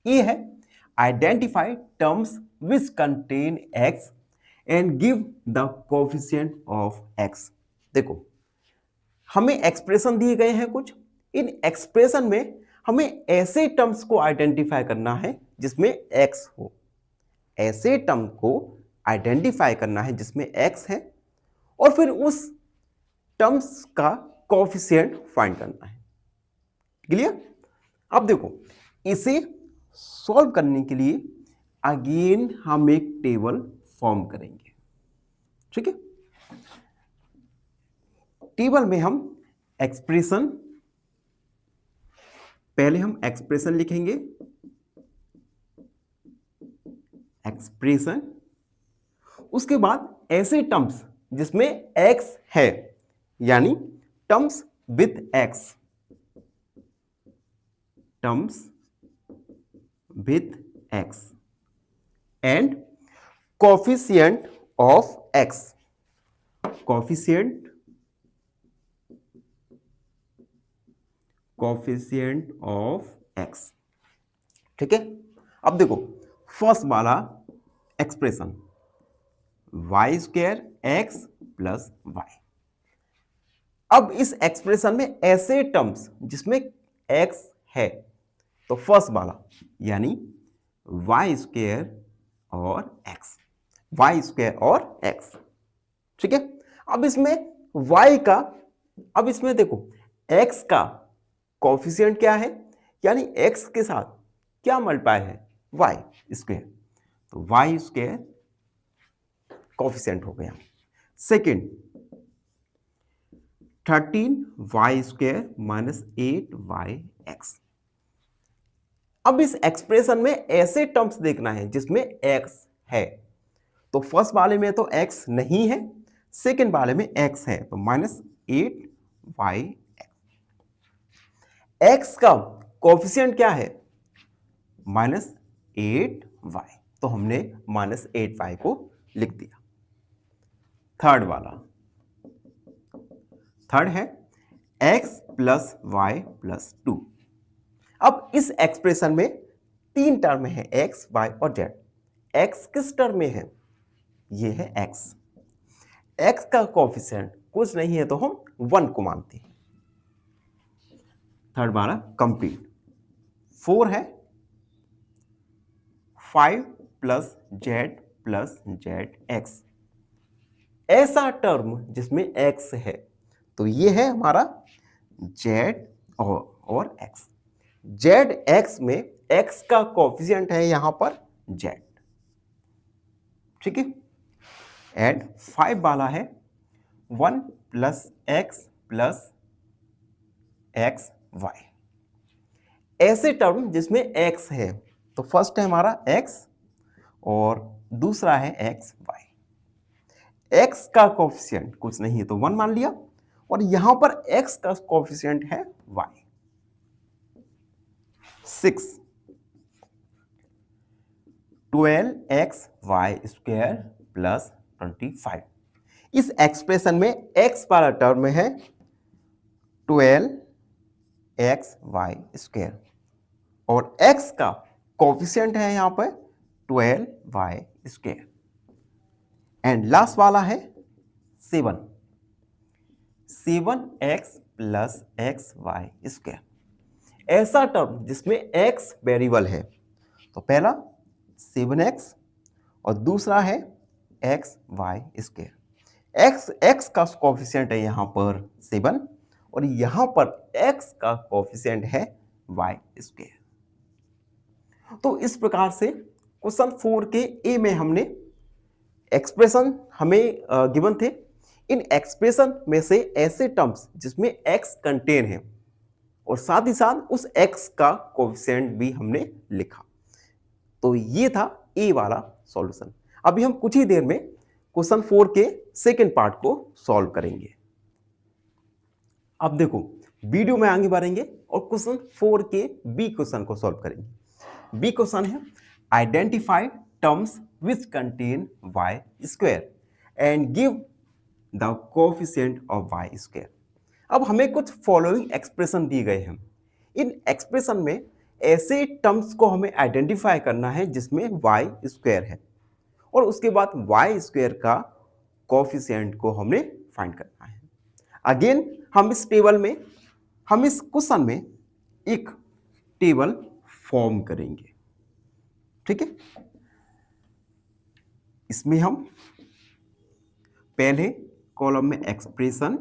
ए है identify terms which contain x and give the coefficient of x. देखो, हमें एक्सप्रेशन दिए गए हैं कुछ, इन एक्सप्रेशन में हमें ऐसे टर्म्स को आइडेंटिफाई करना है जिसमें एक्स हो। ऐसे टर्म को आइडेंटिफाई करना है जिसमें एक्स है और फिर उस टर्म्स का कोफिशिएंट फाइंड करना है। क्लियर? अब देखो, इसे सॉल्व करने के लिए अगेन हम एक टेबल फॉर्म करेंगे। ठीक है, टेबल में हम एक्सप्रेशन, पहले हम एक्सप्रेशन लिखेंगे, एक्सप्रेशन, उसके बाद ऐसे टर्म्स जिसमें एक्स है, यानी terms with X, terms with X and coefficient of X, coefficient of X. ठीक है, अब देखो फर्स्ट वाला expression Y square X plus Y. अब इस एक्सप्रेशन में ऐसे टर्म्स जिसमें एक्स है, तो फर्स्ट वाला यानी वाई स्क्वायर और एक्स, वाई स्क्वायर और एक्स। ठीक है, अब इसमें y का, अब इसमें देखो x का कोफिशिएंट क्या है, यानी x के साथ क्या मल्टीप्लाई है, y स्क्वायर, तो y स्क्वायर कोफिशिएंट हो गया। Second 13y square minus 8yx। अब इस एक्सप्रेशन में ऐसे टर्म्स देखना है जिसमें x है, तो फर्स्ट वाले में तो x नहीं है, सेकेंड वाले में x है, तो माइनस 8y। x का कोफिशिएंट क्या है, माइनस 8y, तो हमने माइनस 8y को लिख दिया। थर्ड वाला, थर्ड है x प्लस वाई प्लस 2। अब इस एक्सप्रेशन में तीन टर्म है x, y और z। x किस टर्म में है, ये है x। x का कोफिशिएंट कुछ नहीं है तो हम 1 को मानते हैं। थर्ड वाला कंप्लीट, 4 है 5 प्लस z प्लस zx। ऐसा टर्म जिसमें x है, तो ये है हमारा z और x। zx में x का कोफिशिएंट है यहां पर z। ठीक है, एंड 5 वाला है 1 plus x plus X Y. ऐसे टर्म जिसमें x है, तो फर्स्ट है हमारा x और दूसरा है एक्स वाई। x का कोफिशिएंट कुछ नहीं है तो 1 मान लिया, और यहां पर x का कोफिशिएंट है y। 6 12xy square plus 25। इस एक्सप्रेशन में x वाला टर्म है 12xy स्क्वायर और x का कोफिशिएंट है यहां पर 12y स्क्वायर। एंड लास्ट वाला है 7x प्लस xy स्क्वायर। ऐसा टर्म जिसमें x वेरिएबल है, तो पहला 7x और दूसरा है xy स्क्वायर। x का कोफिशिएंट है यहां पर 7 और यहां पर x का कोफिशिएंट है y स्क्वायर। तो इस प्रकार से क्वेश्चन 4 के ए में हमने एक्सप्रेशन हमें गिवन थे। इन एक्सप्रेशन में से ऐसे टर्म्स जिसमें x कंटेन है और साथ ही साथ उस x का कोफिशिएंट भी हमने लिखा। तो ये था ए वाला सॉल्यूशन। अभी हम कुछ ही देर में क्वेश्चन 4 के सेकेंड पार्ट को सॉल्व करेंगे। अब देखो वीडियो में आगे बढ़ेंगे और क्वेश्चन 4 के बी क्वेश्चन को सॉल्व करेंगे। बी क्वेश्चन है identify terms which contain Y square and give the coefficient of Y square. अब हमें कुछ फॉलोइंग एक्सप्रेशन दिए गए हैं। इन एक्सप्रेशन में ऐसे टर्म्स को हमें आइडेंटिफाई करना है जिसमें वाई स्क्वायर है और उसके बाद वाई स्क्वायर का कोफिशिएंट को हमें फाइंड करना है। अगेन हम इस क्वेश्चन में एक टेबल फॉर्म करेंगे। ठीक है, इसमें हम पहले कॉलम में एक्सप्रेशन,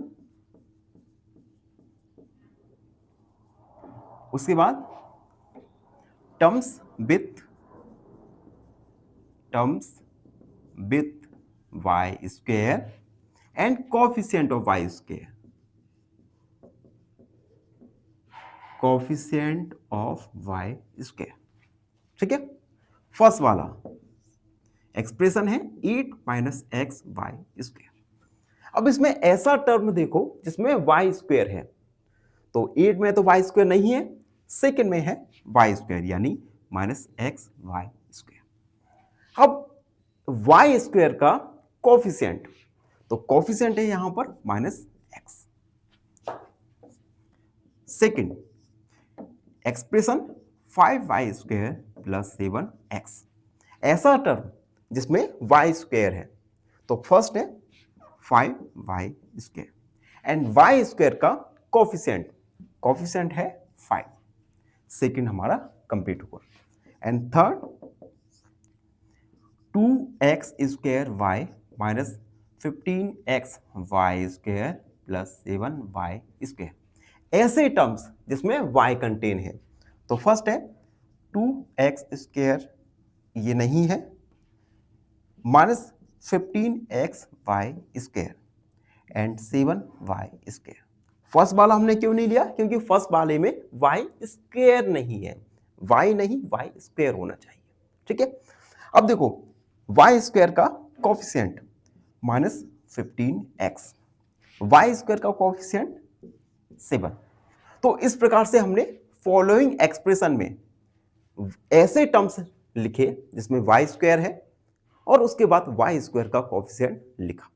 उसके बाद terms with Y square and coefficient of Y square, coefficient of Y square. ठीक है, फर्स्ट वाला एक्सप्रेशन है 8 माइनस एक्स वाई स्क्वायर। अब इसमें ऐसा टर्म देखो जिसमें वाई स्क्वायर है, तो 8 में तो वाई स्क्वायर नहीं है, सेकेंड में है वाई स्क्वायर यानी माइनस एक्स वाई स्क्वायर। अब वाई स्क्वायर का कोफिशिएंट, तो कोफिशिएंट है यहां पर -x। Second, expression 5y square plus 7x, ऐसा टर्म जिसमें y स्क्वायर है, तो फर्स्ट है 5y square and y square का कोफिशिएंट, कोफिशिएंट है 5, सेकेंड हमारा कंप्लीट हुआ। And third 2x square y minus 15x y square plus 7y square, ऐसे टर्म्स जिसमें y कंटेन है, तो फर्स्ट है 2x स्क्वायर, ये नहीं है, minus 15x y square and 7y square. First वाला हमने क्यों नहीं लिया? क्योंकि फर्स्ट वाले में y स्क्वायर नहीं है, y नहीं y स्क्वायर होना चाहिए। ठीक है, अब देखो y स्क्वायर का coefficient minus 15x, y square का कोफिशिएंट 7। तो इस प्रकार से हमने फॉलोइंग एक्सप्रेशन में ऐसे टर्म्स लिखे जिसमें y स्क्वायर है और उसके बाद y स्क्वायर का कोफिशिएंट लिखा।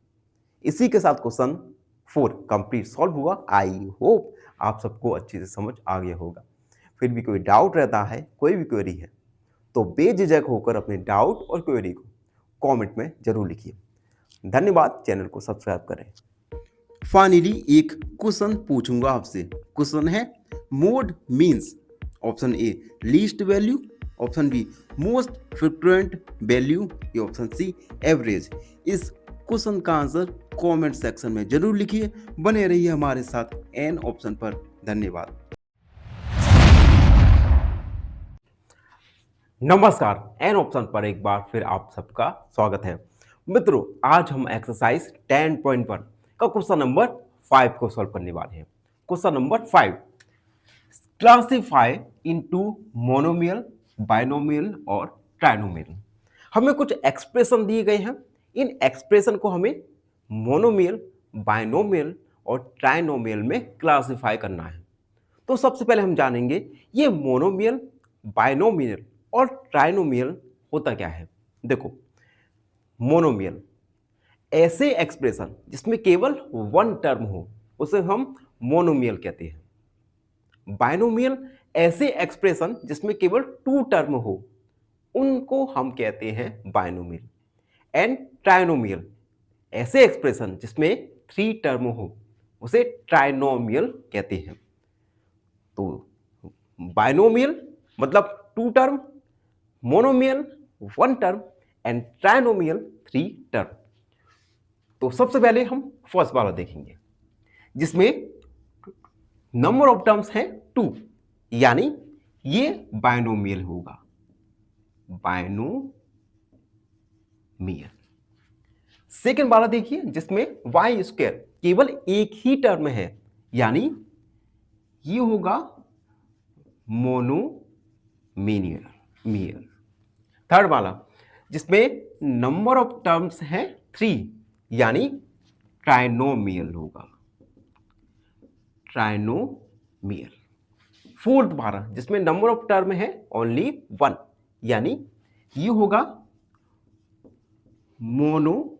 इसी के साथ क्वेश्चन 4 कंप्लीट सॉल्व हुआ। आई होप आप सबको अच्छे से समझ आ गया होगा। फिर भी कोई डाउट रहता है, कोई भी क्वेरी है, तो बेझिझक होकर अपने डाउट और क्वेरी को कमेंट में जरूर लिखिए। धन्यवाद, चैनल को सब्सक्राइब करें। फाइनली एक क्वेश्चन पूछूंगा आपसे। क्वेश्चन है mode means, option A least value, option be most frequent value, या ऑप्शन सी एवरेज। इस क्वेश्चन का आंसर कमेंट सेक्शन में जरूर लिखिए। बने रहिए हमारे साथ एन ऑप्शन पर। धन्यवाद। नमस्कार, एन ऑप्शन पर एक बार फिर आप सबका स्वागत है। मित्रों, आज हम एक्सरसाइज 10.1 का क्वेश्चन नंबर 5 को सॉल्व करने वाले हैं। Question number 5, classify into monomial, binomial और ट्राइनोमियल। हमें कुछ एक्सप्रेशन दिए गए हैं, इन एक्सप्रेशन को हमें मोनोमियल, बाइनोमियल और ट्राइनोमियल में क्लासिफाई करना है। तो सबसे पहले हम जानेंगे ये मोनोमियल, बाइनोमियल और ट्राइनोमियल होता क्या है। देखो, मोनोमियल ऐसे एक्सप्रेशन जिसमें केवल वन टर्म हो उसे हम मोनोमियल कहते हैं। बाइनोमियल ऐसे एक्सप्रेशन जिसमें केवल टू टर्म हो उनको हम कहते हैं बाइनोमियल। एंड ट्राइनोमियल ऐसे एक्सप्रेशन जिसमें थ्री टर्म हो उसे ट्राइनोमियल कहते हैं। तो बाइनोमियल मतलब two term, monomial one term and trinomial three term. तो सबसे पहले हम फर्स्ट वाला देखेंगे जिसमें नंबर ऑफ टर्म्स हैं 2, यानी ये बाइनोमियल होगा, बाइनोमियल। सेकेंड वाला देखिए जिसमें y स्क्वायर केवल एक ही टर्म है, यानी ये होगा मोनोमियल। थर्ड वाला जिसमें नंबर ऑफ टर्म्स हैं 3, यानी ट्राइनोमियल होगा, ट्राइनोमियल। फोर्थ वाला जिसमें नंबर ऑफ टर्म है ओनली 1, यानी ये होगा मोनोमियल।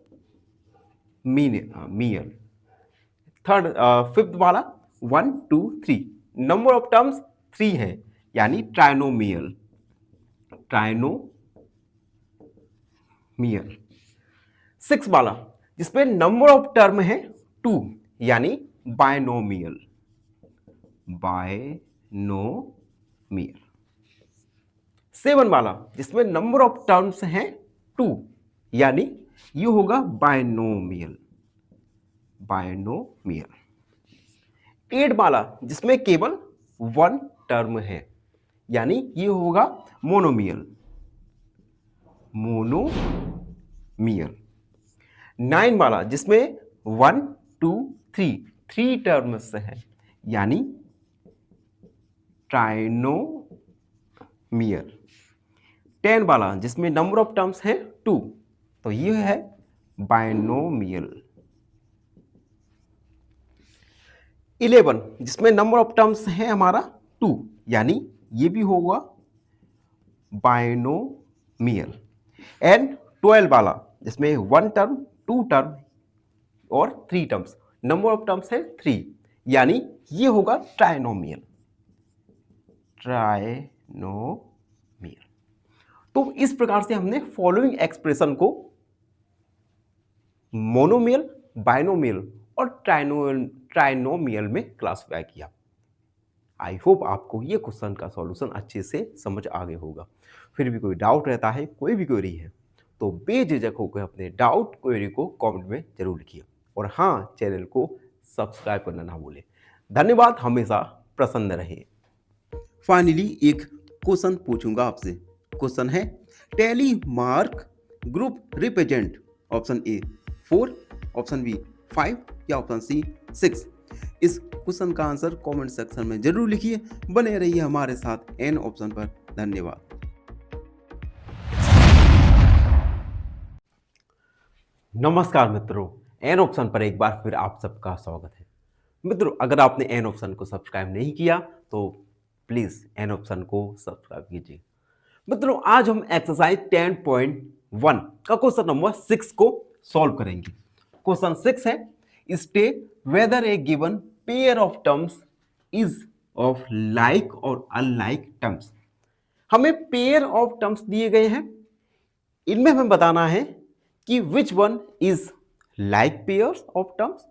थर्ड फिफ्थ वाला 1 2 3 नंबर ऑफ टर्म्स 3 है, यानी ट्राइनोमियल, ट्राइनोमियल। सिक्स वाला जिसमें नंबर ऑफ टर्म है 2, यानी बाइनोमियल, बाइनोमियल। सेवन वाला जिसमें नंबर ऑफ टर्म्स हैं 2, यानी ये होगा बाइनोमियल, बाइनोमियल। 8 वाला जिसमें केवल वन टर्म है, यानी ये होगा मोनोमियल, मोनोमियल। 9 वाला जिसमें 1 2 3 3 टर्म्स है, यानी ट्राइनोमियल। 10 वाला जिसमें नंबर ऑफ टर्म्स है 2, तो ये है बाइनोमियल। 11 जिसमें नंबर ऑफ टर्म्स है हमारा 2, यानी ये भी होगा बाइनोमियल। एंड 12 वाला जिसमें 1 टर्म, 2 टर्म और 3 टर्म्स, नंबर ऑफ टर्म्स है 3, यानी ये होगा ट्राइनोमियल। ट्राइनोमियल। तो इस प्रकार से हमने फॉलोइंग एक्सप्रेशन को मोनोमियल, बाइनोमियल और ट्राइनोमियल में क्लासिफाई किया। आई होप आपको ये क्वेश्चन का सॉल्यूशन अच्छे से समझ आ गया होगा। फिर भी कोई डाउट रहता है, कोई भी क्वेरी है, तो बेझिझक होकर अपने डाउट क्वेरी को कमेंट में जरूर लिखिए। और हाँ, चैनल को सब्सक्राइब करना ना भूलें। धन्यवाद, हमेशा प्रसन्न रहिए। फाइनली एक क्वेश्चन पूछूंगा आपसे। क्वेश्चन है, tally mark group represent option A 4, option B 5 या ऑप्शन सी 6। इस क्वेश्चन का आंसर कमेंट सेक्शन में जरूर लिखिए। बने रहिए हमारे साथ एन ऑप्शन पर। धन्यवाद। नमस्कार मित्रों, एन ऑप्शन पर एक बार फिर आप सबका स्वागत है। मित्रों, अगर आपने एन ऑप्शन को सब्सक्राइब नहीं किया तो प्लीज एन ऑप्शन को सब्सक्राइब कीजिए। मित्रों, आज हम एक्सरसाइज 10.1 का क्वेश्चन नंबर 6 को सॉल्व करेंगे। क्वेश्चन 6 है, state whether A given pair of terms is of like और अनलाइक टर्म्स। हमें पेयर ऑफ टर्म्स दिए गए हैं, इनमें हमें बताना है कि which one is like pairs of terms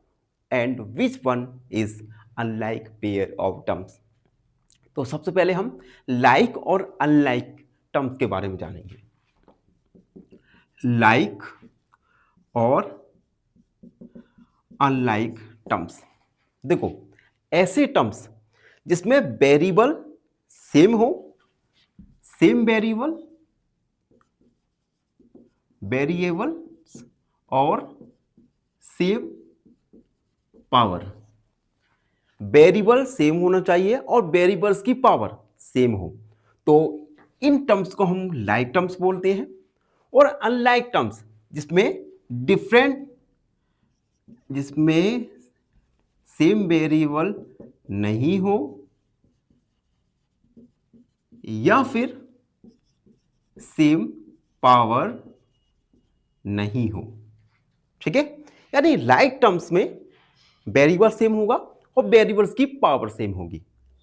and which one is unlike pair of terms. तो सबसे पहले हम लाइक और अनलाइक टर्म्स के बारे में जानेंगे। लाइक और अनलाइक टर्म्स, देखो ऐसे टर्म्स जिसमें वेरिएबल सेम हो, सेम वेरिएबल और सेम पावर। वेरिएबल सेम होना चाहिए और वेरिएबल्स की पावर सेम हो, तो इन टर्म्स को हम लाइक टर्म्स बोलते हैं। और अनलाइक टर्म्स जिसमें सेम वेरिएबल नहीं हो या फिर सेम पावर नहीं हो। ठीक है, यानी लाइक टर्म्स में वेरिएबल सेम होगा और वेरिएबल्स की पावर सेम होगी।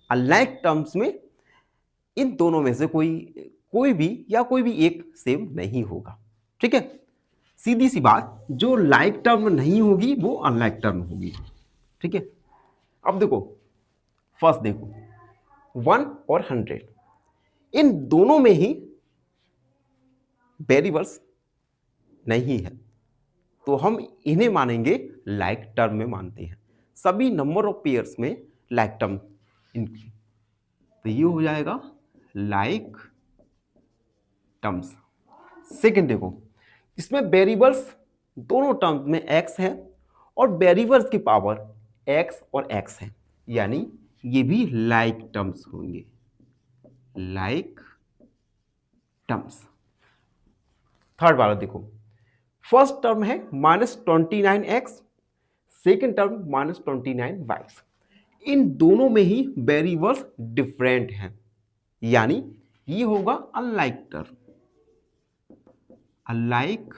अनलाइक टर्म्स में इन दोनों में से कोई भी एक सेम नहीं होगा। ठीक है, सीधी सी बात, जो लाइक टर्म नहीं होगी वो अनलाइक टर्म होगी। ठीक है, अब देखो फर्स्ट देखो 1 और 100, इन दोनों में ही वेरिएबल्स नहीं है, तो हम इन्हें मानेंगे लाइक टर्म में मानते हैं। सभी नंबर ऑफ पेयर्स में लाइक टर्म, तो ये हो जाएगा लाइक टर्म्स। सेकंड देखो, इसमें वेरिएबल्स दोनों टर्म्स में x है और वेरिएबल्स की पावर x और x है, यानी ये भी लाइक टर्म्स होंगे, लाइक टर्म्स। थर्ड वाला देखो, फर्स्ट टर्म है -29x, सेकेंड टर्म -29y। इन दोनों में ही वेरिएबल्स डिफरेंट हैं, यानी ये होगा unlike term, unlike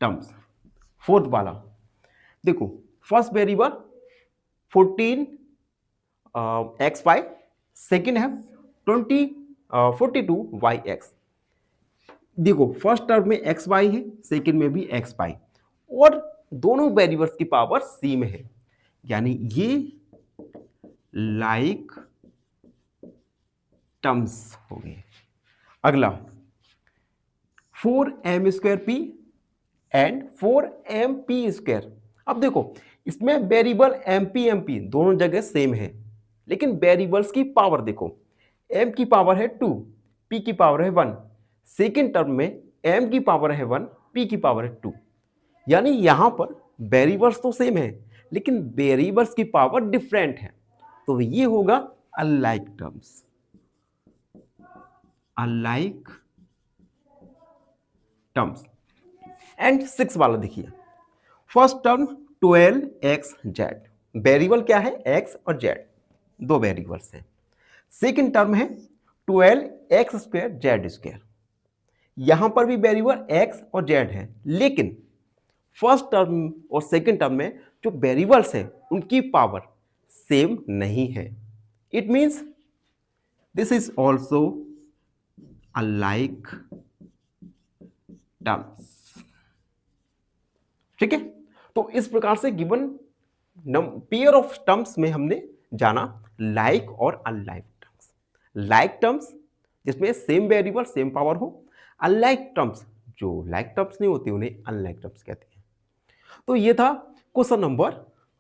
terms. Fourth वाला देखो, फर्स्ट वेरिएबल 14xy, सेकेंड है 42yx। देखो फर्स्ट टर्म में xy है, सेकेंड में भी xy, और दोनों वेरिएबल्स की पावर सेम है, यानी ये लाइक टर्म्स हो गए। अगला 4m² एंड 4mp²। अब देखो इसमें वेरिएबल mp दोनों जगह सेम है, लेकिन वेरिएबल्स की पावर देखो, m की पावर है 2, p की पावर है 1, सेकेंड टर्म में m की पावर है 1, p की पावर है 2, यानी यहां पर वेरिएबल्स तो सेम है लेकिन वेरिएबल्स की पावर डिफरेंट है, तो ये होगा unlike terms, unlike terms. And 6 वाला देखिए, फर्स्ट टर्म 12xz, वेरिएबल क्या है x और z, दो वेरिएबल्स है। सेकेंड टर्म है 12x² z², यहां पर भी वेरिएबल एक्स और जेड है, लेकिन फर्स्ट टर्म और सेकंड टर्म में जो वेरिएबल्स हैं उनकी पावर सेम नहीं है. It means this is also alike terms. ठीक है, तो इस प्रकार से गिवन पेयर ऑफ टर्म्स में हमने जाना लाइक और अनलाइक टर्म्स. लाइक टर्म्स जिसमें सेम वेरिएबल सेम पावर हो, अनलाइक टर्म्स जो लाइक टर्म्स नहीं होती उन्हें अनलाइक टर्म्स कहते हैं. तो ये था क्वेश्चन नंबर,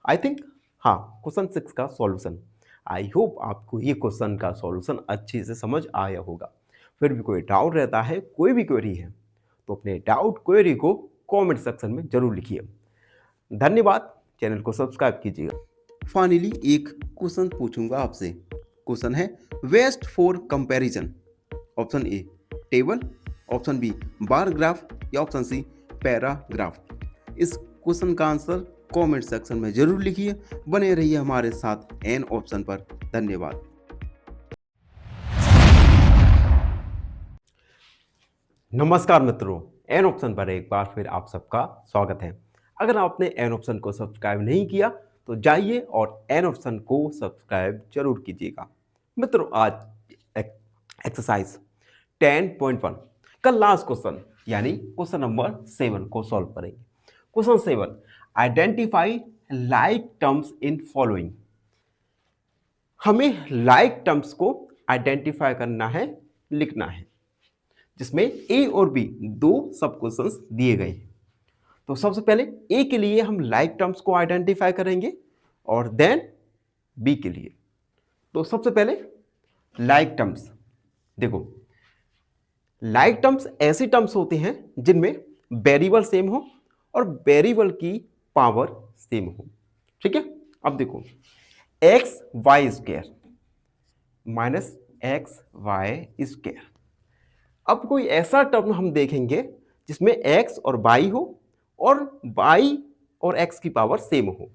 आई थिंक, हाँ, क्वेश्चन 6 का सॉल्यूशन. आई होप आपको ये क्वेश्चन का सॉल्यूशन अच्छे से समझ आया होगा. फिर भी कोई डाउट रहता है, कोई भी क्वेरी है, तो अपने डाउट क्वेरी को कमेंट सेक्शन में जरूर लिखिए. धन्यवाद. चैनल को सब्सक्राइब कीजिएगा. फाइनली एक क्वेश्चन पूछूंगा आपसे. क्वेश्चन है best for comparison. Option A table, option B bar graph या ऑप्शन सी पैराग्राफ. इस क्वेश्चन का आंसर कमेंट सेक्शन में जरूर लिखिए. बने रहिए हमारे साथ एन ऑप्शन पर. धन्यवाद. नमस्कार मित्रों, एन ऑप्शन पर एक बार फिर आप सबका स्वागत है. अगर आपने एन ऑप्शन को सब्सक्राइब नहीं किया तो जाइए और एन ऑप्शन को सब्सक्राइब जरूर कीजिएगा. मित्रों, आज एक्सरसाइज 10.1 का लास्ट क्वेश्चन यानी क्वेश्चन नंबर 7 को सॉल्व करेंगे. Question 7, identify like terms in following. हमें लाइक टर्म्स को आइडेंटिफाई करना है, लिखना है, जिसमें ए और बी दो सब क्वेश्चंस दिए गए हैं. तो सबसे पहले ए के लिए हम लाइक टर्म्स को आइडेंटिफाई करेंगे और देन बी के लिए. तो सबसे पहले लाइक टर्म्स. देखो, लाइक टर्म्स ऐसी टर्म्स होते हैं जिनमें वेरिएबल सेम हो और वेरिएबल की पावर सेम हो. ठीक है, अब देखो X Y square minus X Y square. अब कोई ऐसा टर्म हम देखेंगे जिसमें x और y हो और y और x की पावर सेम हो.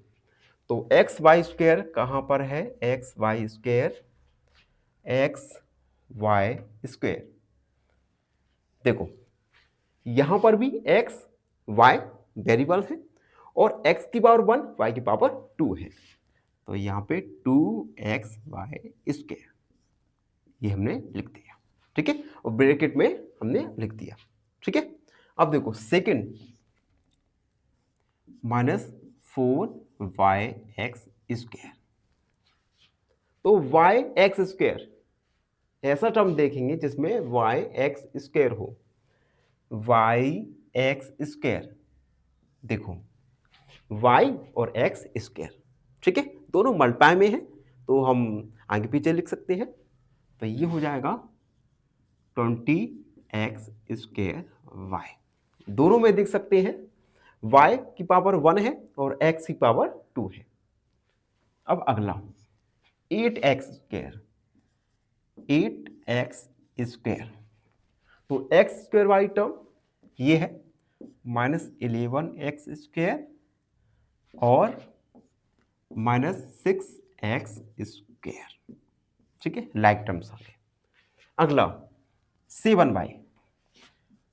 तो एक्स वाई स्क्वायर कहां पर है? X Y square, X Y square. देखो यहां पर भी x y वेरिएबल है और x की पावर 1 y की पावर 2 है. तो यहां पे 2x वाई स्क्वायर ये हमने लिख दिया. ठीक है, और ब्रैकेट में हमने लिख दिया. ठीक है, अब देखो सेकंड माइनस 4y(x) स्क्वायर. तो y(x) स्क्वायर ऐसा टर्म देखेंगे जिसमें y(x) स्क्वायर हो. y(x) स्क्वायर, देखो y और x स्क्वायर. ठीक है, दोनों मल्टीप्लाई में है तो हम आगे पीछे लिख सकते हैं. तो ये हो जाएगा 20x स्क्वायर y. दोनों में देख सकते हैं y की पावर 1 है और x की पावर 2 है. अब अगला 8x स्क्वायर, 8x स्क्वायर. तो x स्क्वायर वाली टर्म ये है माइनस 11x स्क्वायर और माइनस 6x स्क्वायर. ठीक है, लाइक टर्म्स आ गए. अगला 7y.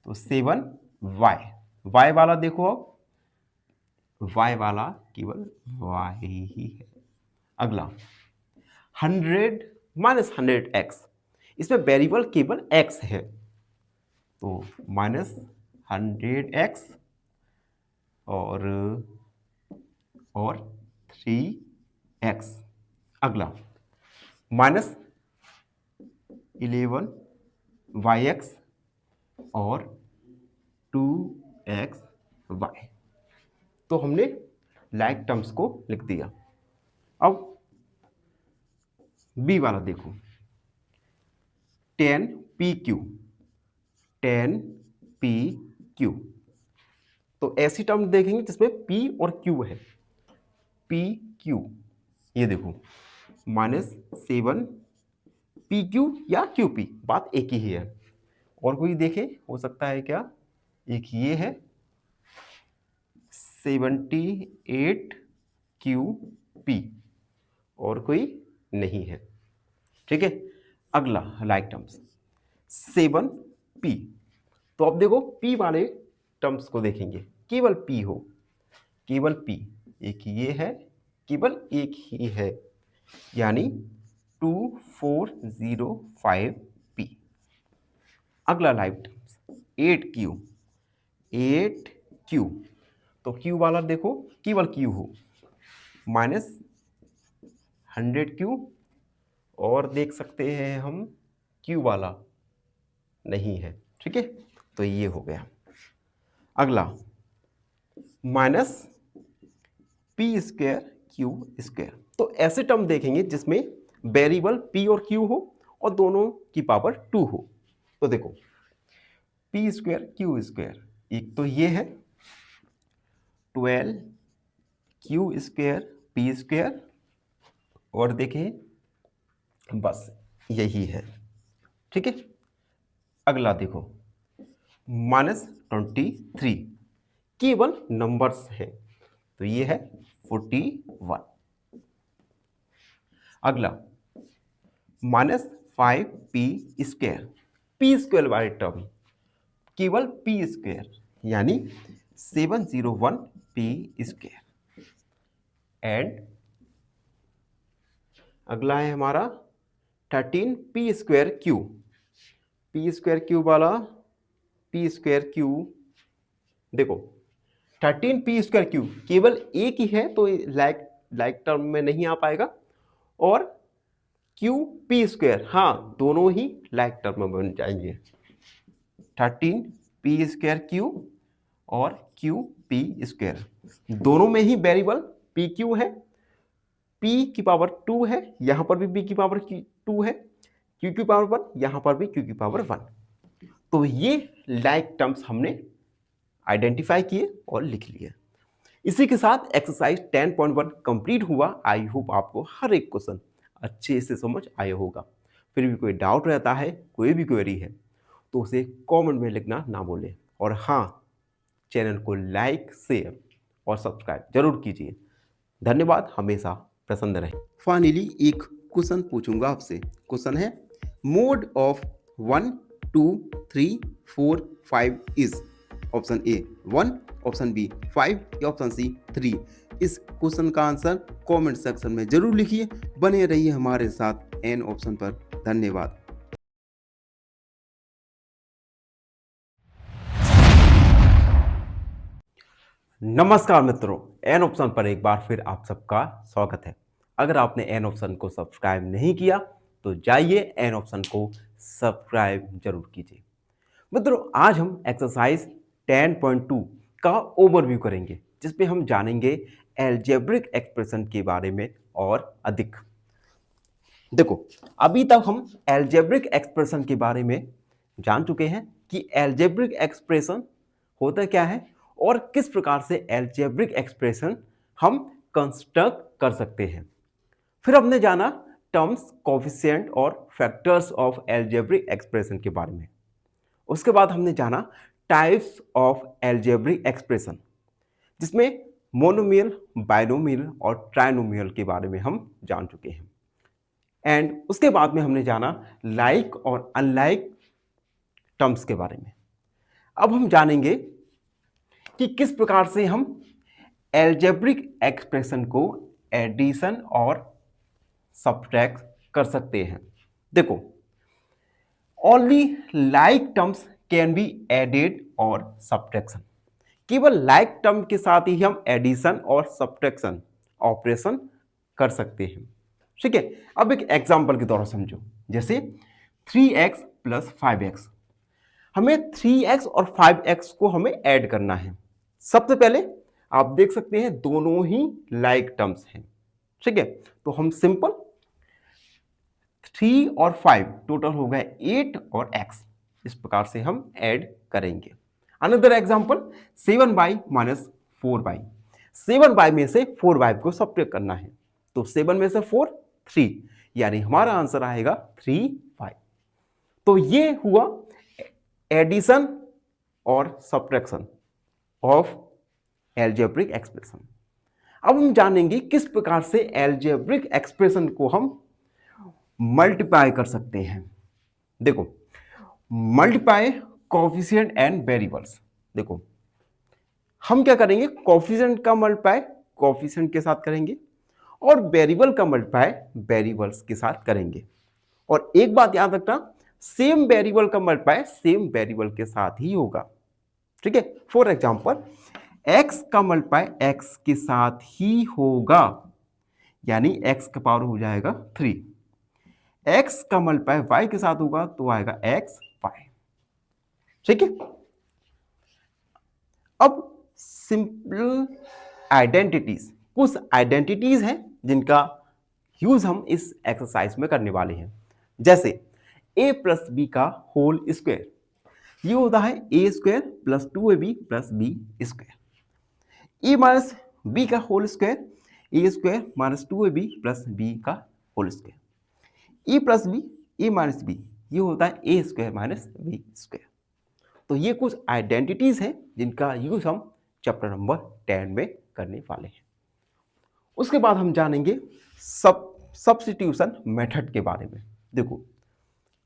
तो 7y, y वाला देखो, अब y वाला केवल y ही है. अगला 100 माइनस 100x. इसमें वेरिएबल केवल x है तो माइनस 100x और 3x. अगला माइनस 11yx और 2xy. तो हमने लाइक टर्म्स को लिख दिया. अब बी वाला देखो 10pq, 10pq. तो ऐसी टर्म देखेंगे जिसमें p और q है. pq ये देखो माइनस 7pq या qp, बात एक ही है. और कोई देखे हो सकता है क्या? एक ये है 78qp और कोई नहीं है. ठीक है, अगला लाइक टर्म्स 7p. तो तो अब देखो p वाले टर्म्स को देखेंगे, केवल p हो, केवल p, एक ये है, केवल एक ही है, यानी 2405p। अगला लाइव टर्म्स 8q, 8q, तो q वाला देखो केवल q हो, -100q, और देख सकते हैं हम q वाला नहीं है, ठीक है, तो ये हो गया। अगला -p² q², तो ऐसे टर्म देखेंगे जिसमें वेरिएबल p और q हो और दोनों की पावर 2 हो। तो देखो p² q², एक तो ये है 12q² p², और देखें बस यही है, ठीक है। अगला देखो -23, केवल नंबर्स है, तो ये है 41। अगला -5p², p² वाले टर्म केवल p², यानी 701p²। एंड अगला है हमारा 13p²q, p²q वाला p²q, देखो 13p²q केवल एक ही है, तो लाइक टर्म में नहीं आ पाएगा, और qp², हाँ दोनों ही लाइक टर्म में बन जाएंगे, 13p²q और qp², दोनों में ही वेरिएबल pq है, p की पावर 2 है, यहां पर भी p की पावर 2 है, q की पावर 1, यहां पर भी q की पावर 1। तो ये लाइक टर्म्स हमने आइडेंटिफाई किए और लिख लिए। इसी के साथ एक्सरसाइज 10.1 कंप्लीट हुआ। आई होप आपको हर एक क्वेश्चन अच्छे से समझ आया होगा। फिर भी कोई डाउट रहता है, कोई भी क्वेरी है, तो उसे कमेंट में लिखना ना भूलें, और हाँ, चैनल को लाइक, शेयर और सब्सक्राइब जरूर कीजिए। धन्यवाद, हमेशा प्रसन्न रहें। फाइनली एक क्वेश्चन पूछूंगा आपसे। क्वेश्चन है mode of 1 2 3 4 5 is option A 1, option B 5 या ऑप्शन सी 3। इस क्वेश्चन का आंसर कमेंट सेक्शन में जरूर लिखिए। बने रहिए हमारे साथ एन ऑप्शन पर। धन्यवाद। नमस्कार मित्रों, एन ऑप्शन पर एक बार फिर आप सबका स्वागत है। अगर आपने एन ऑप्शन को सब्सक्राइब नहीं किया तो जाइए एन ऑप्शन को सब्सक्राइब जरूर कीजिए। मित्रों, आज हम एक्सरसाइज 10.2 का ओवरव्यू करेंगे, जिसमें हम जानेंगे एल्जेब्रिक एक्सप्रेशन के बारे में और अधिक। देखो, अभी तक हम एल्जेब्रिक एक्सप्रेशन के बारे में जान चुके हैं कि एल्जेब्रिक एक्सप्रेशन होता क्या है और किस प्रकार से एल्जेब्रिक एक्सप्रेशन हम कंस्ट्रक्ट कर सकते हैं। फिर हमने जाना टर्म्स, कोफिशिएंट और फैक्टर्स ऑफ एल्जेब्रिक एक्सप्रेशन के बारे में। उसके बाद हमने जाना टाइप्स ऑफ एल्जेब्रिक एक्सप्रेशन, जिसमें मोनोमियल, बाइनोमियल और ट्राइनोमियल के बारे में हम जान चुके हैं। एंड उसके बाद में हमने जाना लाइक और अनलाइक टर्म्स के बारे में। अब हम जानेंगे कि किस प्रकार से हम एल्जेब्रिक एक्सप्रेशन को एडिशन और सब्ट्रैक्ट कर सकते हैं। देखो, only like terms can be added और सब्ट्रैक्शन। केवल लाइक टर्म के साथ ही हम एडिशन और सब्ट्रैक्शन ऑपरेशन कर सकते हैं, ठीक है। अब एक एग्जांपल के द्वारा समझो, जैसे 3x + 5x। हमें 3x और 5x को हमें ऐड करना है। सबसे पहले आप देख सकते हैं दोनों ही लाइक टर्म्स हैं, ठीक है। तो हम सिंपल 3 और 5 टोटल हो गए 8 और x, इस प्रकार से हम ऐड करेंगे। Another example 7y - 4y। 7y में से 4y को सब्ट्रैक्ट करना है, तो 7 में से 4 3, यानी हमारा आंसर आएगा 3y। तो ये हुआ एडिशन और सब्ट्रैक्शन ऑफ एल्जेब्रिक एक्सप्रेशन। अब हम जानेंगे किस प्रकार से एल्जेब्रिक एक्सप्रेशन को हम मल्टीप्लाई कर सकते हैं। देखो, मल्टीप्लाई कोफिशिएंट एंड वेरिएबल्स। देखो हम क्या करेंगे, कोफिशिएंट का मल्टीप्लाई कोफिशिएंट के साथ करेंगे और वेरिएबल का मल्टीप्लाई वेरिएबल्स के साथ करेंगे। और एक बात याद रखना, सेम वेरिएबल का मल्टीप्लाई सेम वेरिएबल के साथ ही होगा। ठीक है, फॉर एग्जांपल x का मल्टीप्लाई x के साथ ही होगा, यानी x का पावर हो जाएगा 3। x का मल्टीप्लाई y के साथ होगा तो आएगा x y। ठीक है, अब सिंपल आइडेंटिटीज, कुछ आइडेंटिटीज हैं जिनका यूज हम इस एक्सरसाइज में करने वाले हैं। जैसे a प्लस बी का होल स्क्वायर, ये होता है a square plus 2ab plus B square. A minus B का whole square, A square minus 2ab plus B का whole square. A plus B, A minus B, ये होता है A square minus B square. तो ये कुछ identities हैं जिनका यूज हम चैप्टर नंबर 10 में करने वाले हैं। उसके बाद हम जानेंगे सब्स्टिट्यूशन मेथड के बारे में। देखो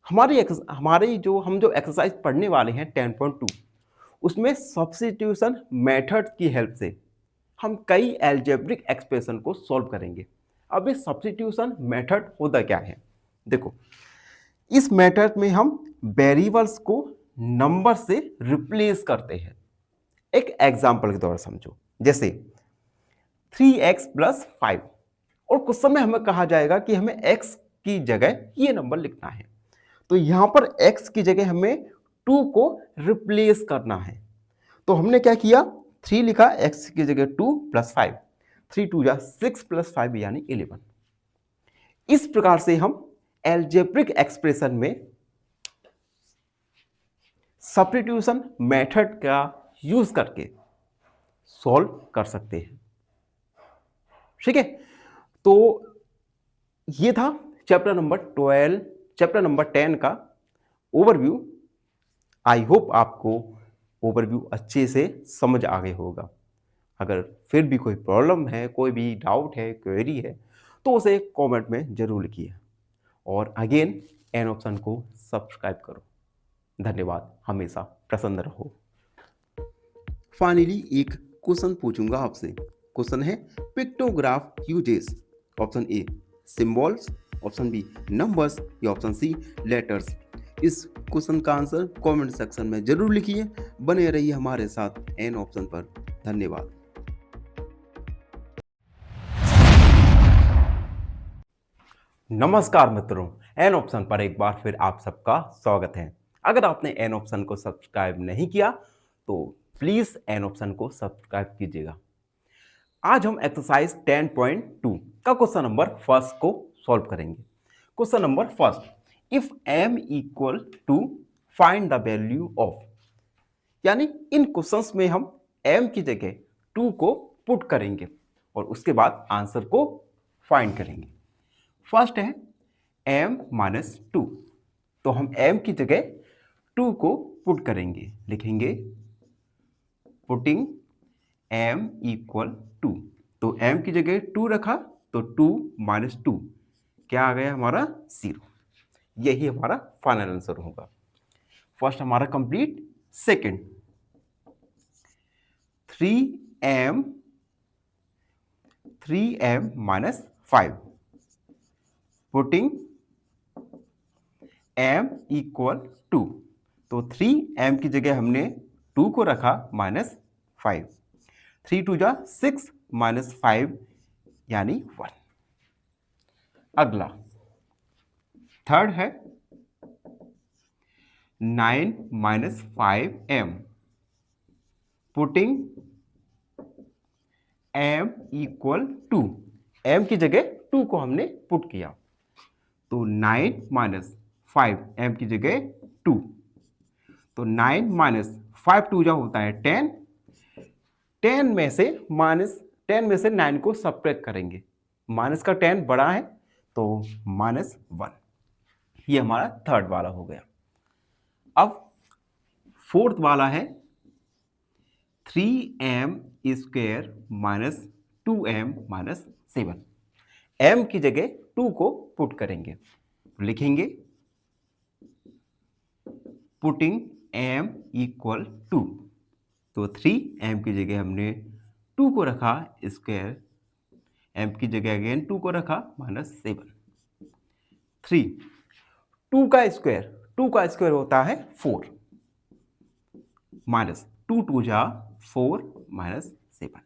हमारी जो एक्सरसाइज पढ़ने वाले हैं 10.2, उसमें सब्स्टिट्यूशन मेथड की हेल्प से हम कई अलजेब्रिक एक्सप्रेशन को सॉल्व करेंगे। अब ये सब्स्टिट्यूशन मेथड होता क्या है, देखो इस मेथड में हम वेरिएबल्स को नंबर से रिप्लेस करते हैं। एक एग्जांपल के द्वारा समझो, जैसे 3x प्लस 5, और कुछ समय हमें कहा जाएगा कि हमें x की जगह ये नंबर लिखना है, तो यहां पर x की जगह हमें 2 को रिप्लेस करना है। तो हमने क्या किया, 3 लिखा, x की जगह 2 प्लस 5, 3 2 जा 6 प्लस 5 यानी 11। इस प्रकार से हम अलजेब्रिक एक्सप्रेशन में सब्स्टिट्यूशन मेथड का यूज करके सॉल्व कर सकते हैं। ठीक है, तो ये था चैप्टर नंबर 10 का ओवरव्यू। आई होप आपको ओवरव्यू अच्छे से समझ आ गया होगा। अगर फिर भी कोई प्रॉब्लम है, कोई भी डाउट है, क्वेरी है, तो उसे कमेंट में जरूर लिखिए। और अगेन एन ऑप्शन को सब्सक्राइब करो। धन्यवाद, हमेशा प्रसन्न रहो। फाइनली एक क्वेश्चन पूछूंगा आपसे। क्वेश्चन है pictograph uses, option A symbols, option B numbers, या ऑप्शन सी लेटर्स। इस क्वेश्चन का आंसर कमेंट सेक्शन में जरूर लिखिए। बने रहिए हमारे साथ एन ऑप्शन पर। धन्यवाद। नमस्कार मित्रों, एन ऑप्शन पर एक बार फिर आप सबका स्वागत है। अगर आपने एन ऑप्शन को सब्सक्राइब नहीं किया तो प्लीज एन ऑप्शन को सब्सक्राइब कीजिएगा। आज हम एक्सरसाइज 10.2 का क्वेश्चन नंबर फर्स्ट को सॉल्व करेंगे। Question number first, if m equal to find the value of, यानी इन क्वेश्चंस में हम m की जगह 2 को पुट करेंगे और उसके बाद आंसर को फाइंड करेंगे। फर्स्ट है m माइनस 2, तो हम m की जगह 2 को पुट करेंगे, लिखेंगे पुटिंग m इक्वल 2, तो m की जगह 2 रखा तो 2 माइनस 2 क्या आ गया हमारा 0। यही हमारा फाइनल आंसर होगा। फर्स्ट हमारा complete. Second 3m minus 5, putting m equal 2, तो 3m की जगह हमने 2 को रखा माइनस 5, 3 2 जा 6 माइनस 5 यानी 1। अगला थर्ड है 9 minus 5m, putting m equal 2, m की जगह 2 को हमने पुट किया, तो 9 माइनस 5m की जगह 2, तो 9 माइनस 5 2 जा होता है 10, 10 में से 9 को सब्ट्रैक्ट करेंगे, माइनस का 10 बड़ा है तो माइनस 1। ये हमारा थर्ड वाला हो गया। अब फोर्थ वाला है 3m square minus 2m minus 7, m की जगह 2 को पुट करेंगे, लिखेंगे पुटिंग m इक्वल 2। तो 3m की जगह हमने 2 को रखा स्क्वायर, m की जगह अगेन 2 को रखा -7। 3 2 का स्क्वायर होता है 4, माइनस 2 2 जा 4 -7।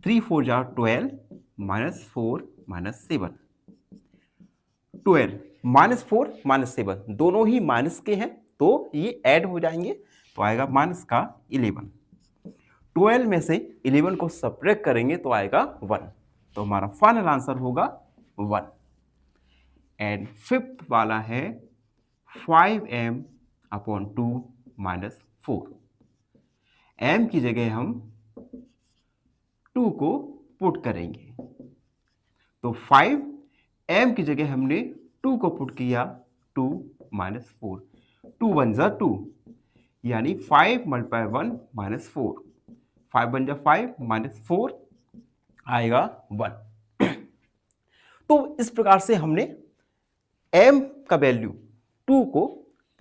3 4 जा 12 -4 -7। 12 -4 -7 दोनों ही माइनस के हैं, तो ये ऐड हो जाएंगे, तो आएगा माइनस का 11। 12 में से 11 को सब्ट्रैक्ट करेंगे तो आएगा 1, तो हमारा फाइनल आंसर होगा 1। एंड फिफ्थ वाला है 5m अपॉन 2 -4। m की जगह हम 2 को पुट करेंगे, तो 5m की जगह हमने 2 को पुट किया, 2 -4, 2 1 जा 2, यानी 5 × 1 -4, 5 बन जा 5 -4 आएगा 1। तो इस प्रकार से हमने m का वैल्यू 2 को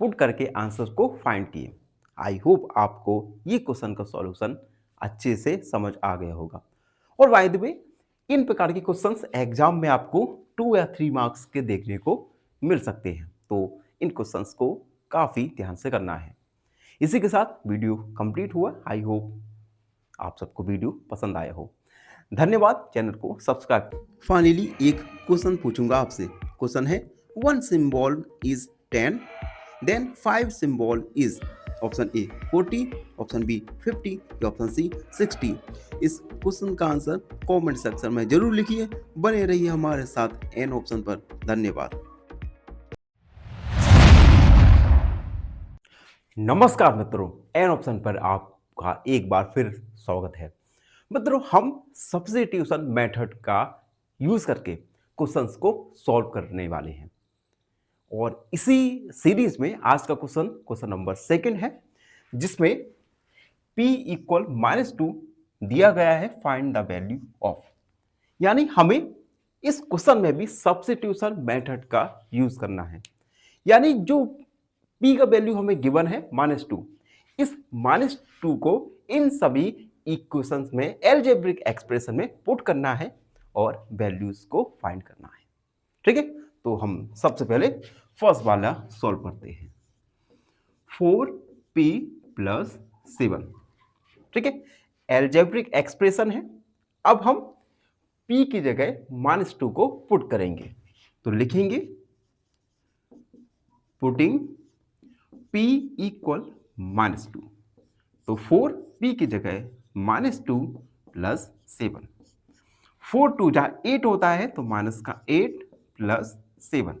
पुट करके आंसर को फाइंड किए। आई होप आपको ये क्वेश्चन का सॉल्यूशन अच्छे से समझ आ गया होगा। और बाय द वे, इन प्रकार के क्वेश्चंस एग्जाम में आपको 2 या 3 मार्क्स के देखने को मिल सकते हैं, तो इन क्वेश्चंस को काफ़ी ध्यान से करना है। इसी के साथ वीडियो कंप्लीट हुआ। आई होप आप सबको वीडियो पसंद आया हो। धन्यवाद। चैनल को सब्सक्राइब। फाइनली एक क्वेश्चन पूछूंगा आपसे। क्वेश्चन है 1 symbol is 10, then 5 symbol is option A 40, option B 50 या ऑप्शन सी 60। इस क्वेश्चन का आंसर कमेंट सेक्शन में जरूर लिखिए। बने रहिए हमारे साथ एन ऑप्शन पर। धन्यवाद। नमस्कार मित्रों, एन ऑप्शन पर आपका एक बार फिर स्वागत है। मित्रों, हम सब्स्टिट्यूशन मेथड का यूज करके क्वेश्चंस को सॉल्व करने वाले हैं, और इसी सीरीज में आज का क्वेश्चन नंबर 2 है, जिसमें p इक्वल -2 दिया गया है। फाइंड द वैल्यू ऑफ, यानी हमें इस क्वेश्चन में भी सब्स्टिट्यूशन मेथड का यूज करना है। यानी जो p का वैल्यू हमें गिवन है -2, इस -2 को इन सभी इक्वेशंस में एल्जेब्रिक एक्सप्रेशन में पुट करना है और वैल्यूज को फाइंड करना है। ठीक है, तो हम सबसे पहले फर्स्ट वाला सॉल्व करते हैं। 4p + 7, ठीक है, एल्जेब्रिक एक्सप्रेशन है। अब हम p की जगह -2 को पुट करेंगे, तो लिखेंगे पुटिंग p इक्वल -2, तो 4p की जगह -2 + 7। 4 2 जा 8 होता है, तो माइनस का 8 + 7।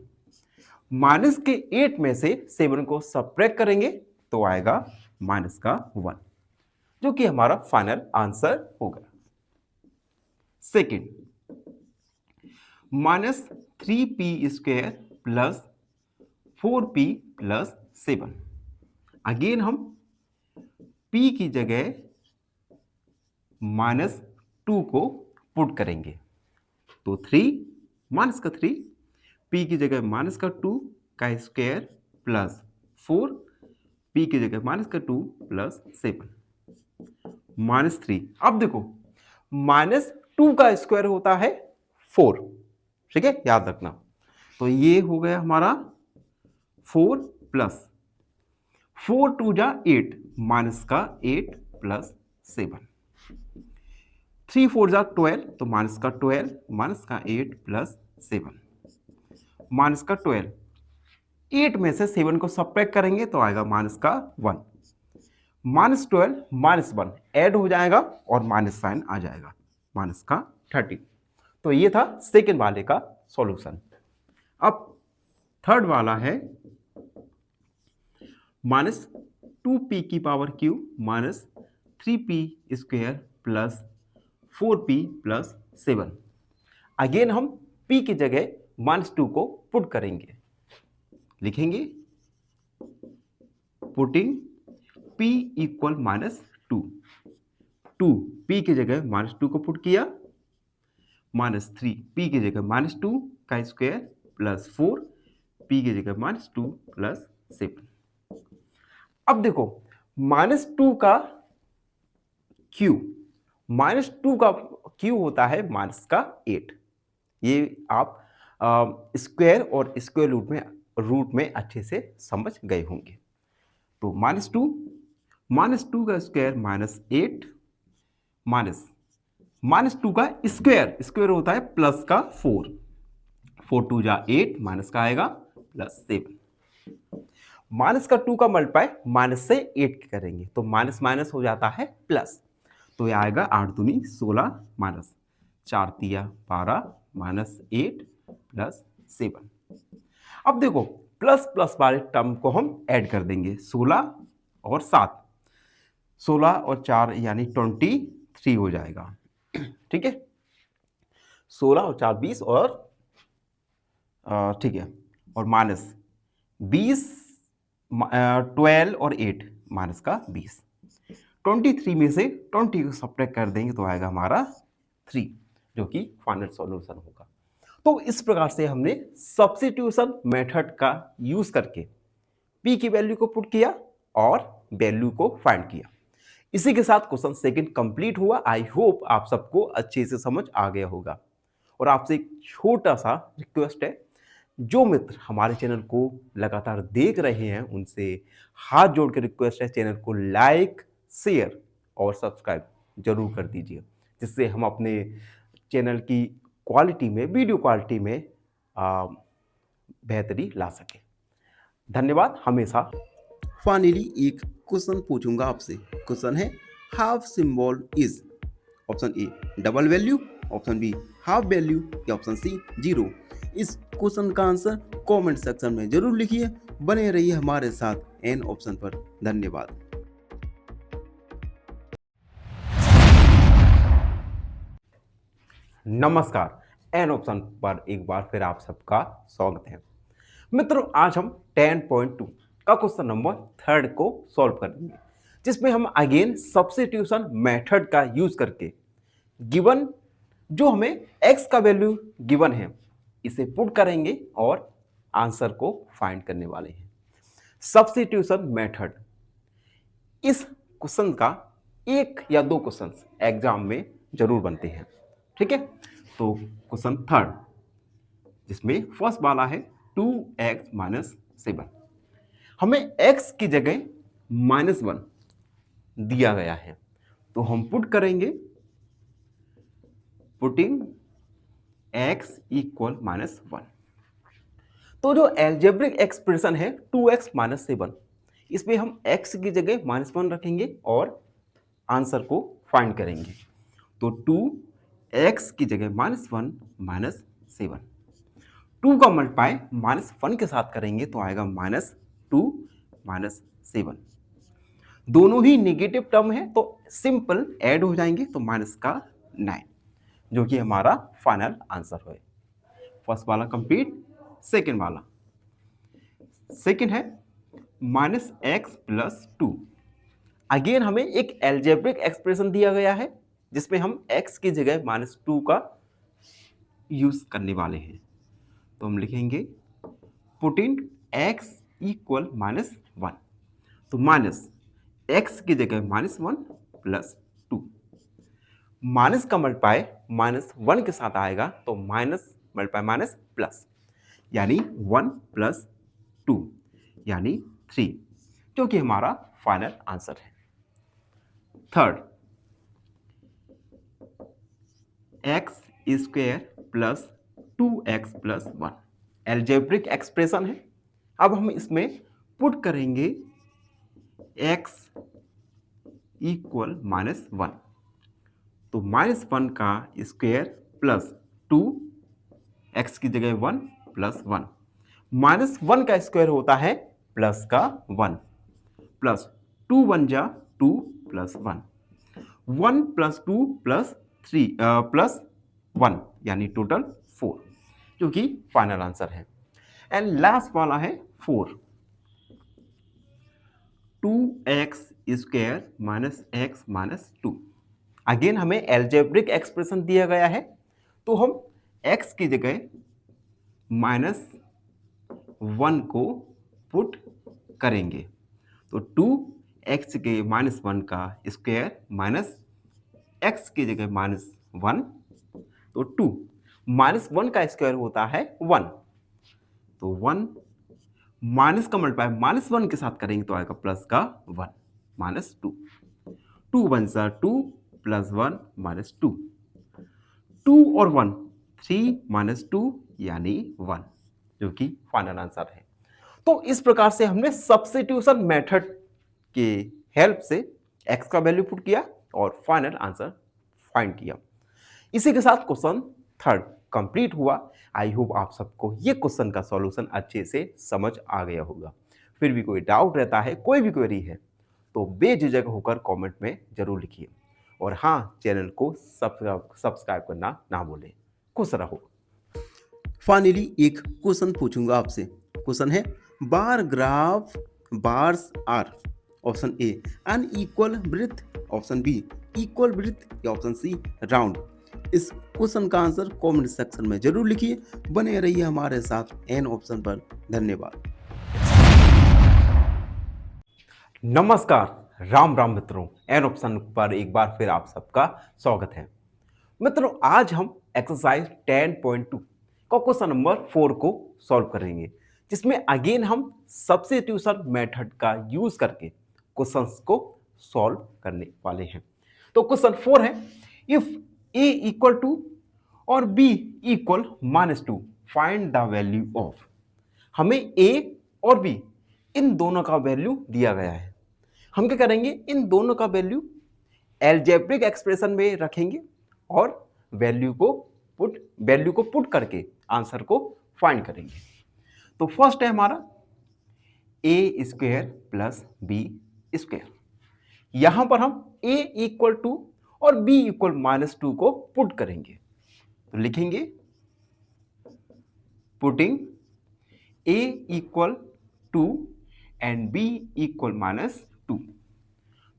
माइनस के 8 में से 7 को सब्ट्रैक्ट करेंगे तो आएगा माइनस का 1, जो कि हमारा फाइनल आंसर होगा। Second, -3p² + 4p + 7। अगेन हम p की जगह -2 को पुट करेंगे, तो 3 माइनस का 3, p की जगह -2 का स्क्वायर + 4, p की जगह -2 + 7 -3। अब देखो, -2 का स्क्वायर होता है 4, ठीक है, याद रखना। तो ये हो गया हमारा 4 + 4 2 जा 8, माइनस का 8 + 7। 3 4 जा 12, तो माइनस का 12, माइनस का 8 + 7, माइनस का 12। 8 में से 7 को सब्ट्रैक्ट करेंगे तो आएगा माइनस का 1। -12 -1 ऐड हो जाएगा और माइनस साइन आ जाएगा, माइनस का 30। तो ये था सेकेंड वाले का सॉल्यूशन। अब थर्ड वाला है -2p³ - 3p² + 4p + 7। अगेन हम p की जगह -2 को पुट करेंगे, लिखेंगे पुटिंग p इक्वल -2, 2 p की जगह -2 को पुट किया, -3 p की जगह -2 का स्क्वायर + 4 p की जगह -2 + 7। अब देखो -2 का क्यू, -2 का क्यू होता है -8। ये आप स्क्वायर और स्क्वायर रूट में अच्छे से समझ गए होंगे। तो -2 का स्क्वायर -8 माइनस -2 का स्क्वायर, स्क्वायर होता है प्लस का 4, 4 2 जा 8, माइनस का आएगा +7। माइनस का 2 का मल्टीप्लाई माइनस से 8 करेंगे तो माइनस माइनस हो जाता है प्लस, तो ये आएगा 8 दूनी 16 माइनस 4 तिया 12 -8 +7। अब देखो प्लस प्लस वाले टर्म को हम ऐड कर देंगे, 16 और 7, 16 और 4 यानी 23 हो जाएगा। ठीक है, 16 और 4 20 और ठीक है, और माइनस 20, 12 और 8 माइनस का 20, 23 में से 20 को सब्ट्रैक्ट कर देंगे तो आएगा हमारा 3, जो कि फाइनल सॉल्यूशन होगा। तो इस प्रकार से हमने सब्स्टिट्यूशन मेथड का यूज करके p की वैल्यू को पुट किया और वैल्यू को फाइंड किया। इसी के साथ क्वेश्चन सेकंड कंप्लीट हुआ। आई होप आप सबको अच्छे से समझ आ गया होगा। और आपसे एक छोटा सा रिक्वेस्ट है, जो मित्र हमारे चैनल को लगातार देख रहे हैं उनसे हाथ जोड़ के रिक्वेस्ट है, चैनल को लाइक, शेयर और सब्सक्राइब जरूर कर दीजिए, जिससे हम अपने चैनल की क्वालिटी में, वीडियो क्वालिटी में बेहतरी ला सके। धन्यवाद हमेशा। फाइनली एक क्वेश्चन पूछूंगा आपसे। क्वेश्चन है half symbol is, option A double value, option B half value या ऑप्शन सी 0। इस क्वेश्चन का आंसर कमेंट सेक्शन में जरूर लिखिए। बने रहिए हमारे साथ एन ऑप्शन पर। धन्यवाद। नमस्कार, एन ऑप्शन पर एक बार फिर आप सबका स्वागत है। मित्रों, आज हम 10.2 का क्वेश्चन नंबर 3 को सॉल्व करेंगे, जिसमें हम अगेन सब्स्टिट्यूशन मेथड का यूज करके गिवन जो हमें x का वैल्यू गिवन है इसे पुट करेंगे और आंसर को फाइंड करने वाले हैं। सब्स्टिट्यूशन मेथड, इस क्वेश्चन का एक या दो क्वेश्चन एग्जाम में जरूर बनते हैं। ठीक है, तो क्वेश्चन 3 जिसमें फर्स्ट वाला है 2x - 7, हमें x की जगह -1 दिया गया है, तो हम पुट करेंगे पुटिंग x इक्वल -1। तो जो एल्जेब्रिक एक्सप्रेशन है 2x - 7, इसमें हम x की जगह -1 रखेंगे और आंसर को फाइंड करेंगे। तो 2x की जगह -1 - 7, 2 का मल्टीप्लाई -1 के साथ करेंगे तो आएगा -2 - 7। दोनों ही नेगेटिव टर्म है तो सिंपल ऐड हो जाएंगे तो -9, जो कि हमारा फाइनल आंसर है। फर्स्ट वाला कंप्लीट। सेकेंड वाला, सेकेंड है -x + 2। अगेन हमें एक एल्जेब्रिक एक्सप्रेशन दिया गया है जिसमें हम x की जगह -2 का यूज करने वाले हैं, तो हम लिखेंगे पुटिंग x इक्वल -1, तो माइनस x की जगह -1 + 2, माइनस का मल्टीप्लाई -1 के साथ आएगा तो माइनस मल्टीप्लाई माइनस प्लस, यानी 1 + 2 यानी 3, जो कि हमारा फाइनल आंसर है। Third, x² + 2x + 1 algebraic expression है। अब हम इसमें पुट करेंगे x इक्वल -1, तो -1 का स्क्वायर प्लस 2, x की जगह 1 + 1, -1 का स्क्वायर होता है प्लस का 1, प्लस 2 1 जा 2 + 1, 1 + 2 + 3 प्लस 1 यानी टोटल 4, जो कि फाइनल आंसर है। एंड लास्ट वाला है 4, 2x² - x - 2। अगेन हमें एल्जेब्रिक एक्सप्रेशन दिया गया है, तो हम x की जगह -1 को पुट करेंगे, तो 2x के -1 का स्क्वायर माइनस x की जगह -1, तो 2 -1 का स्क्वायर होता है 1, तो 1 माइनस का मल्टीप्लाई -1 के साथ करेंगे तो आएगा प्लस का 1 -2, 2 1 सा 2 प्लस 1 -2, 2 और 1 3 -2 यानी 1, जो कि फाइनल आंसर है। तो इस प्रकार से हमने सब्स्टिट्यूशन मेथड के हेल्प से x का वैल्यू पुट किया और फाइनल आंसर फाइंड किया। इसी के साथ क्वेश्चन थर्ड कंप्लीट हुआ। आई होप आप सबको ये क्वेश्चन का सॉल्यूशन अच्छे से समझ आ गया होगा। फिर भी कोई डाउट रहता है, कोई भी क्वेरी है, तो बेझिझक होकर कमेंट में जरूर लिखिए और हाँ, चैनल को सब्सक्राइब करना ना भूलें। खुश रहो। फाइनली एक क्वेश्चन पूछूंगा आपसे। क्वेश्चन है bar graph bars are, option A unequal breadth, option B equal breadth या ऑप्शन सी राउंड। इस क्वेश्चन का आंसर कमेंट सेक्शन में जरूर लिखिए। बने रहिए हमारे साथ एन ऑप्शन पर। धन्यवाद। नमस्कार, राम राम मित्रों, एन ऑप्शन पर एक बार फिर आप सबका स्वागत है। मित्रों, आज हम एक्सरसाइज 10.2 का क्वेश्चन नंबर 4 को सॉल्व करेंगे, जिसमें अगेन हम सब्स्टिट्यूशन मेथड का यूज करके क्वेश्चंस को सॉल्व करने वाले हैं। तो क्वेश्चन 4 है, इफ a इक्वल टू और b equal -2 find the value of. हमें a और b इन दोनों का वैल्यू दिया गया है। हम क्या करेंगे, इन दोनों का वैल्यू एल्जेब्रिक एक्सप्रेशन में रखेंगे और वैल्यू को पुट करके आंसर को फाइंड करेंगे। तो फर्स्ट है हमारा a square plus b square. यहां पर हम a इक्वल टू और b इक्वल -2 को पुट करेंगे, तो लिखेंगे putting a equal 2 and b equal -2।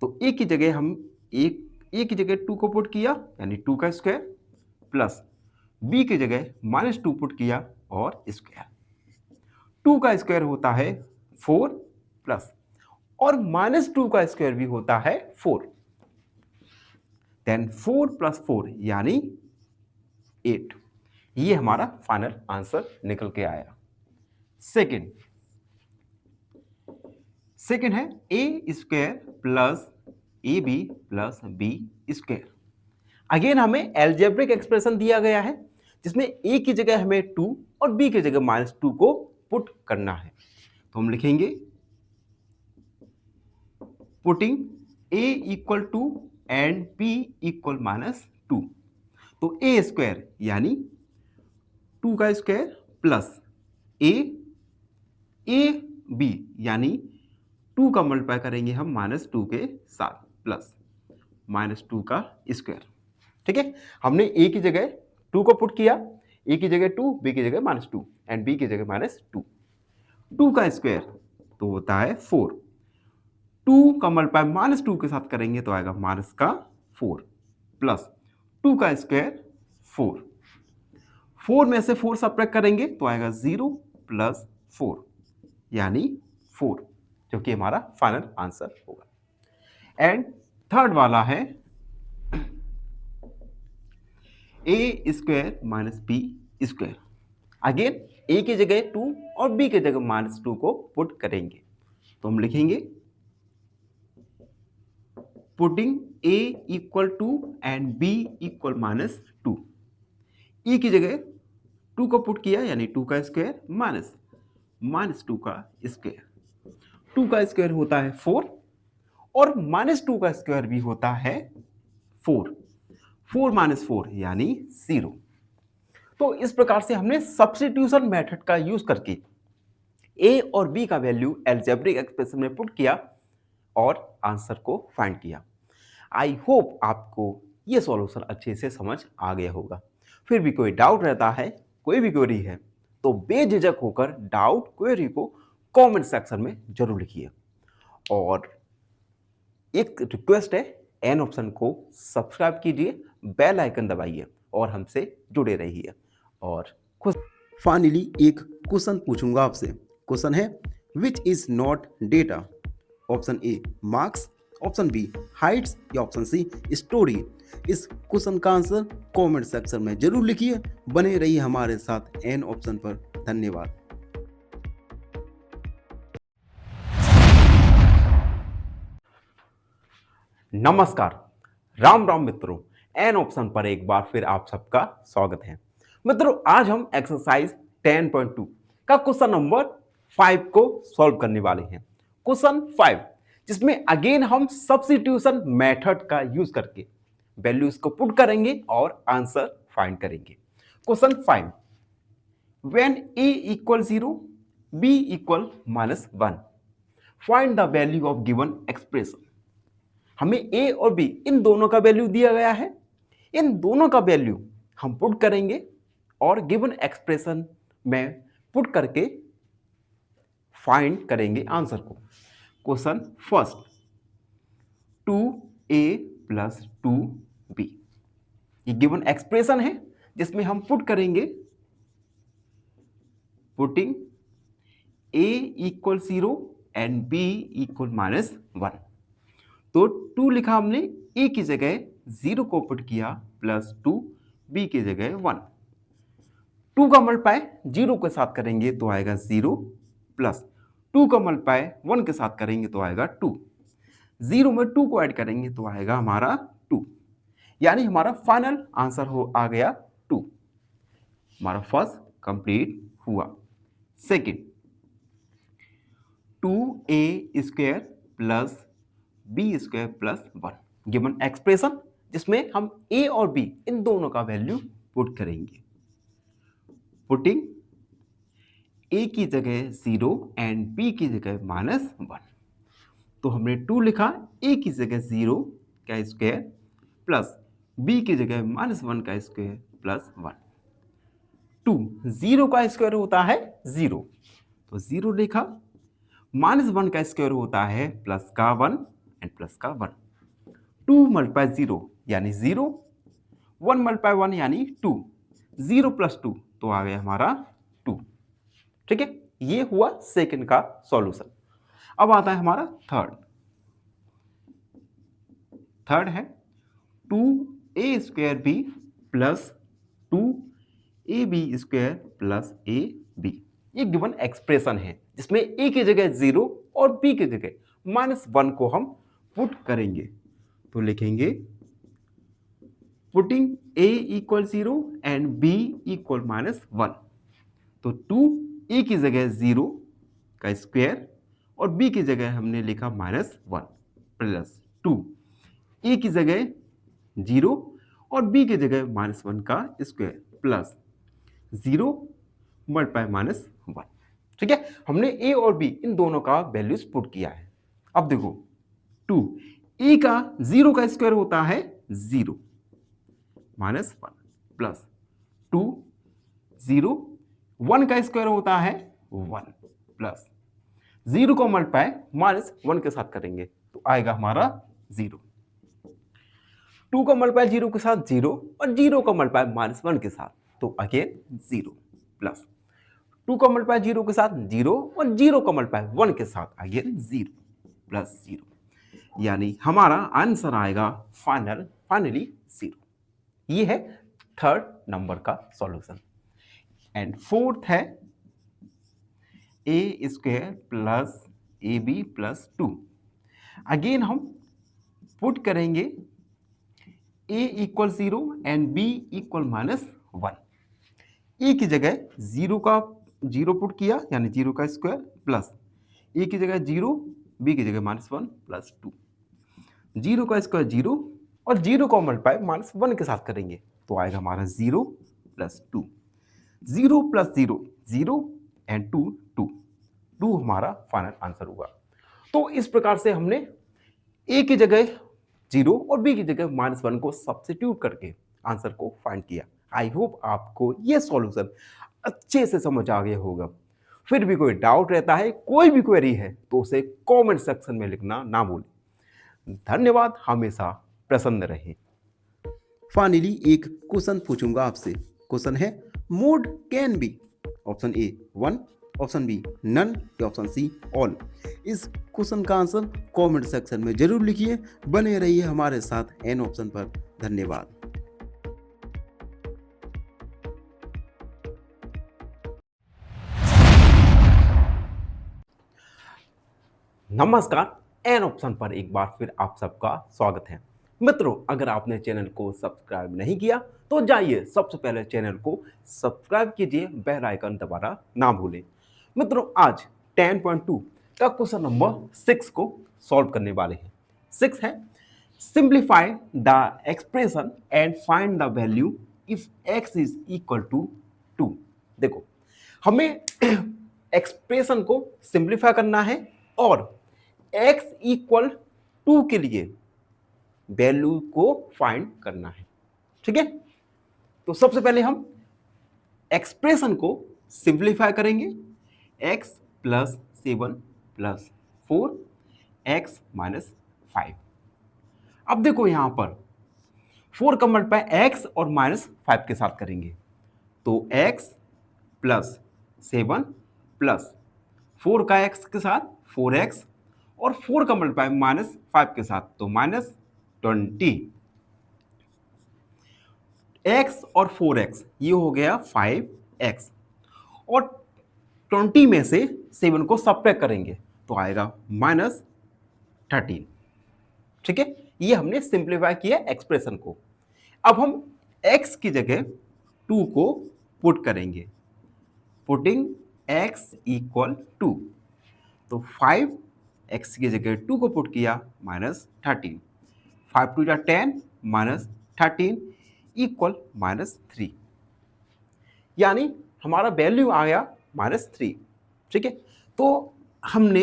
तो a की जगह हम a की जगह 2 को पुट किया यानी 2 का स्क्वायर, प्लस b की जगह -2 पुट किया और स्क्वायर। 2 का स्क्वायर होता है 4 प्लस और -2 का स्क्वायर भी होता है 4, देन 4 + 4 यानी 8। ये हमारा फाइनल आंसर निकल के आया। सेकंड है a square plus ab plus b square. Again हमें एल्जेब्रिक एक्सप्रेशन दिया गया है, जिसमें a की जगह हमें 2 और b की जगह -2 को पुट करना है। तो हम लिखेंगे putting a equal two and b equal -2। तो a स्क्वायर यानी 2 का स्क्वायर प्लस a b यानी 2 का मल्टीप्लाई करेंगे हम -2 के साथ प्लस -2 का स्क्वायर। ठीक है, हमने a की जगह 2 को पुट किया, a की जगह 2, b की जगह -2 एंड b की जगह -2। 2 का स्क्वायर तो होता है 4, 2 का मल्टीप्लाई -2 के साथ करेंगे तो आएगा -4 प्लस 2 का स्क्वायर 4, 4 में से 4 सब्ट्रैक्ट करेंगे तो आएगा 0 प्लस 4 यानी 4, जो कि हमारा फाइनल आंसर होगा। एंड थर्ड वाला है a square minus b square. Again a की जगह 2 और b की जगह -2 को पुट करेंगे, तो हम लिखेंगे putting a equal two and b equal -2। e की जगह 2 को पुट किया यानी 2 का स्क्वायर माइनस -2 का स्क्वायर। 2 का स्क्वायर होता है 4 और -2 का स्क्वायर भी होता है 4, 4 - 4 यानी 0। तो इस प्रकार से हमने सब्स्टिट्यूशन मेथड का यूज करके a और b का वैल्यू एल्जेब्रिक एक्सप्रेशन में पुट किया और आंसर को फाइंड किया। आई होप आपको यह सॉल्यूशन अच्छे से समझ आ गया होगा। फिर भी कोई डाउट रहता है, कोई भी क्वेरी है, तो बेझिझक होकर डाउट क्वेरी को कमेंट सेक्शन में जरूर लिखिए। और एक रिक्वेस्ट है, एन ऑप्शन को सब्सक्राइब कीजिए, बेल आइकन दबाइए और हमसे जुड़े रहिए। और फाइनली एक क्वेश्चन पूछूंगा आपसे। क्वेश्चन है which is not data, option A marks, option B heights या ऑप्शन सी स्टोरी। इस क्वेश्चन का आंसर कमेंट सेक्शन में जरूर लिखिए। बने रहिए हमारे साथ एन ऑप्शन पर। धन्यवाद। नमस्कार, राम राम मित्रों, एन ऑप्शन पर एक बार फिर आप सबका स्वागत है। मित्रों, आज हम एक्सरसाइज 10.2 का क्वेश्चन नंबर 5 को सॉल्व करने वाले हैं। क्वेश्चन 5, जिसमें अगेन हम सब्स्टिट्यूशन मेथड का यूज करके वैल्यूज को पुट करेंगे और आंसर फाइंड करेंगे। Question 5, when a equal 0, b equal -1, find the value of given expression. हमें a और b इन दोनों का वैल्यू दिया गया है। इन दोनों का वैल्यू हम पुट करेंगे और गिवन एक्सप्रेशन में पुट करके फाइंड करेंगे आंसर को। क्वेश्चन फर्स्ट, 2a + 2b, ये गिवन एक्सप्रेशन है जिसमें हम पुट करेंगे, putting a equal 0 and b equal -1। तो 2 लिखा हमने, a की जगह 0 को पुट किया, +2, b की जगह 1। 2 का मल्टीप्लाई 0 के साथ करेंगे तो आएगा 0, प्लस 2 का मल्टीप्लाई 1 के साथ करेंगे तो आएगा 2। 0 में 2 को ऐड करेंगे तो आएगा हमारा 2, यानी हमारा फाइनल आंसर आ गया 2। हमारा फर्स्ट कंप्लीट हुआ। Second, 2a² + b² + 1, given expression जिसमें हम a और b इन दोनों का वैल्यू पुट करेंगे। पुटिंग a की जगह 0 एंड b की जगह -1। तो हमने 2 लिखा, a की जगह 0 का स्क्वायर प्लस b की जगह -1 का स्क्वायर प्लस 1। 2 0 का स्क्वायर होता है 0, तो 0 लिखा, -1 का स्क्वायर होता है प्लस का 1 एंड प्लस का 1। 2 × 0 यानी 0, 1 × 1 यानी 2, 0 + 2 तो आ गया हमारा 2। ठीक है, ये हुआ सेकंड का सॉल्यूशन। अब आता है हमारा थर्ड है 2a² b + 2ab² + ab। ये गिवन एक्सप्रेशन है जिसमें a की जगह 0 और b की जगह -1 को हम पुट करेंगे। तो लिखेंगे, putting a equal 0 and b equal -1। तो 2a की जगह 0 का स्क्वायर और b की जगह हमने लिखा -1 प्लस 2, a की जगह 0 और b की जगह -1 का स्क्वायर प्लस 0 × -1। ठीक है, हमने a और b इन दोनों का वैल्यूज पुट किया है। अब देखो, 2 a का 0 का स्क्वायर होता है 0 -1 प्लस 2 0, 1 का स्क्वायर होता है 1 प्लस 0 को मल्टीप्लाई -1 के साथ करेंगे तो आएगा हमारा 0। 2 का मल्टीप्लाई 0 के साथ 0 और 0 का मल्टीप्लाई -1 के साथ तो अगेन 0 प्लस 2 का मल्टीप्लाई 0 के साथ 0 और 0 का मल्टीप्लाई 1 के साथ अगेन 0 प्लस 0, यानी हमारा आंसर आएगा फाइनली 0। ये है थर्ड नंबर का सॉल्यूशन। एंड फोर्थ है a² + ab + 2। अगेन हम पुट करेंगे a equal 0 and b equal -1। a की जगह 0 का 0 पुट किया, यानी 0 का स्क्वायर प्लस a की जगह 0, b की जगह -1 प्लस 2, 0 का स्क्वायर 0 और 0 को मल्टीप्लाई -1 के साथ करेंगे तो आएगा हमारा 0 प्लस 2, 0 प्लस 0 0 एंड 2 2, 2 हमारा फाइनल आंसर होगा। तो इस प्रकार से हमने a की जगह 0 और b की जगह -1 को सब्स्टिट्यूट करके आंसर को फाइंड किया। आई होप आपको यह सॉल्यूशन अच्छे से समझ आ गया होगा। फिर भी कोई डाउट रहता है, कोई भी क्वेरी है तो उसे कमेंट सेक्शन में लिखना ना भूलें। धन्यवाद, हमेशा प्रसन्न रहें। फाइनली एक क्वेश्चन पूछूंगा आपसे। क्वेश्चन है, mode can be option A 1, option B none या ऑप्शन सी ऑल। इस क्वेश्चन का आंसर कमेंट सेक्शन में जरूर लिखिए। बने रहिए हमारे साथ एन ऑप्शन पर। धन्यवाद। नमस्कार, एन ऑप्शन पर एक बार फिर आप सबका स्वागत है। मित्रों, अगर आपने चैनल को सब्सक्राइब नहीं किया तो जाइए सबसे पहले चैनल को सब्सक्राइब कीजिए, बेल आइकन दबाना ना भूलें। मित्रों, आज 10.2 का क्वेश्चन नंबर 6 को सॉल्व करने वाले हैं। 6 है simplify the expression and find the value if x is equal to 2। देखो, हमें एक्सप्रेशन को सिंप्लीफाई करना है और x इक्वल 2 के लिए वैल्यू को फाइंड करना है। ठीक है, तो सबसे पहले हम एक्सप्रेशन को सिंप्लीफाई करेंगे। x plus 7 plus 4x minus 5। अब देखो यहां पर 4 का मल्टीप्लाई x और माइनस 5 के साथ करेंगे तो x प्लस 7 प्लस 4 का x के साथ 4x और 4 का मल्टीप्लाई माइनस 5 के साथ तो माइनस 20। x और 4x ये हो गया 5x और 20 में से 7 को सब्ट्रैक्ट करेंगे तो आएगा माइनस 13। ठीक है, ये हमने सिंप्लीफाई किया एक्सप्रेशन को। अब हम x की जगह 2 को पुट करेंगे। पुटिंग x इक्वल 2 तो 5x की जगह 2 को पुट किया माइनस 13। 5 टू जा 10 माइनस 13 इक्वल माइनस 3, यानी हमारा वैल्यू आ गया माइनस 3। ठीक है, तो हमने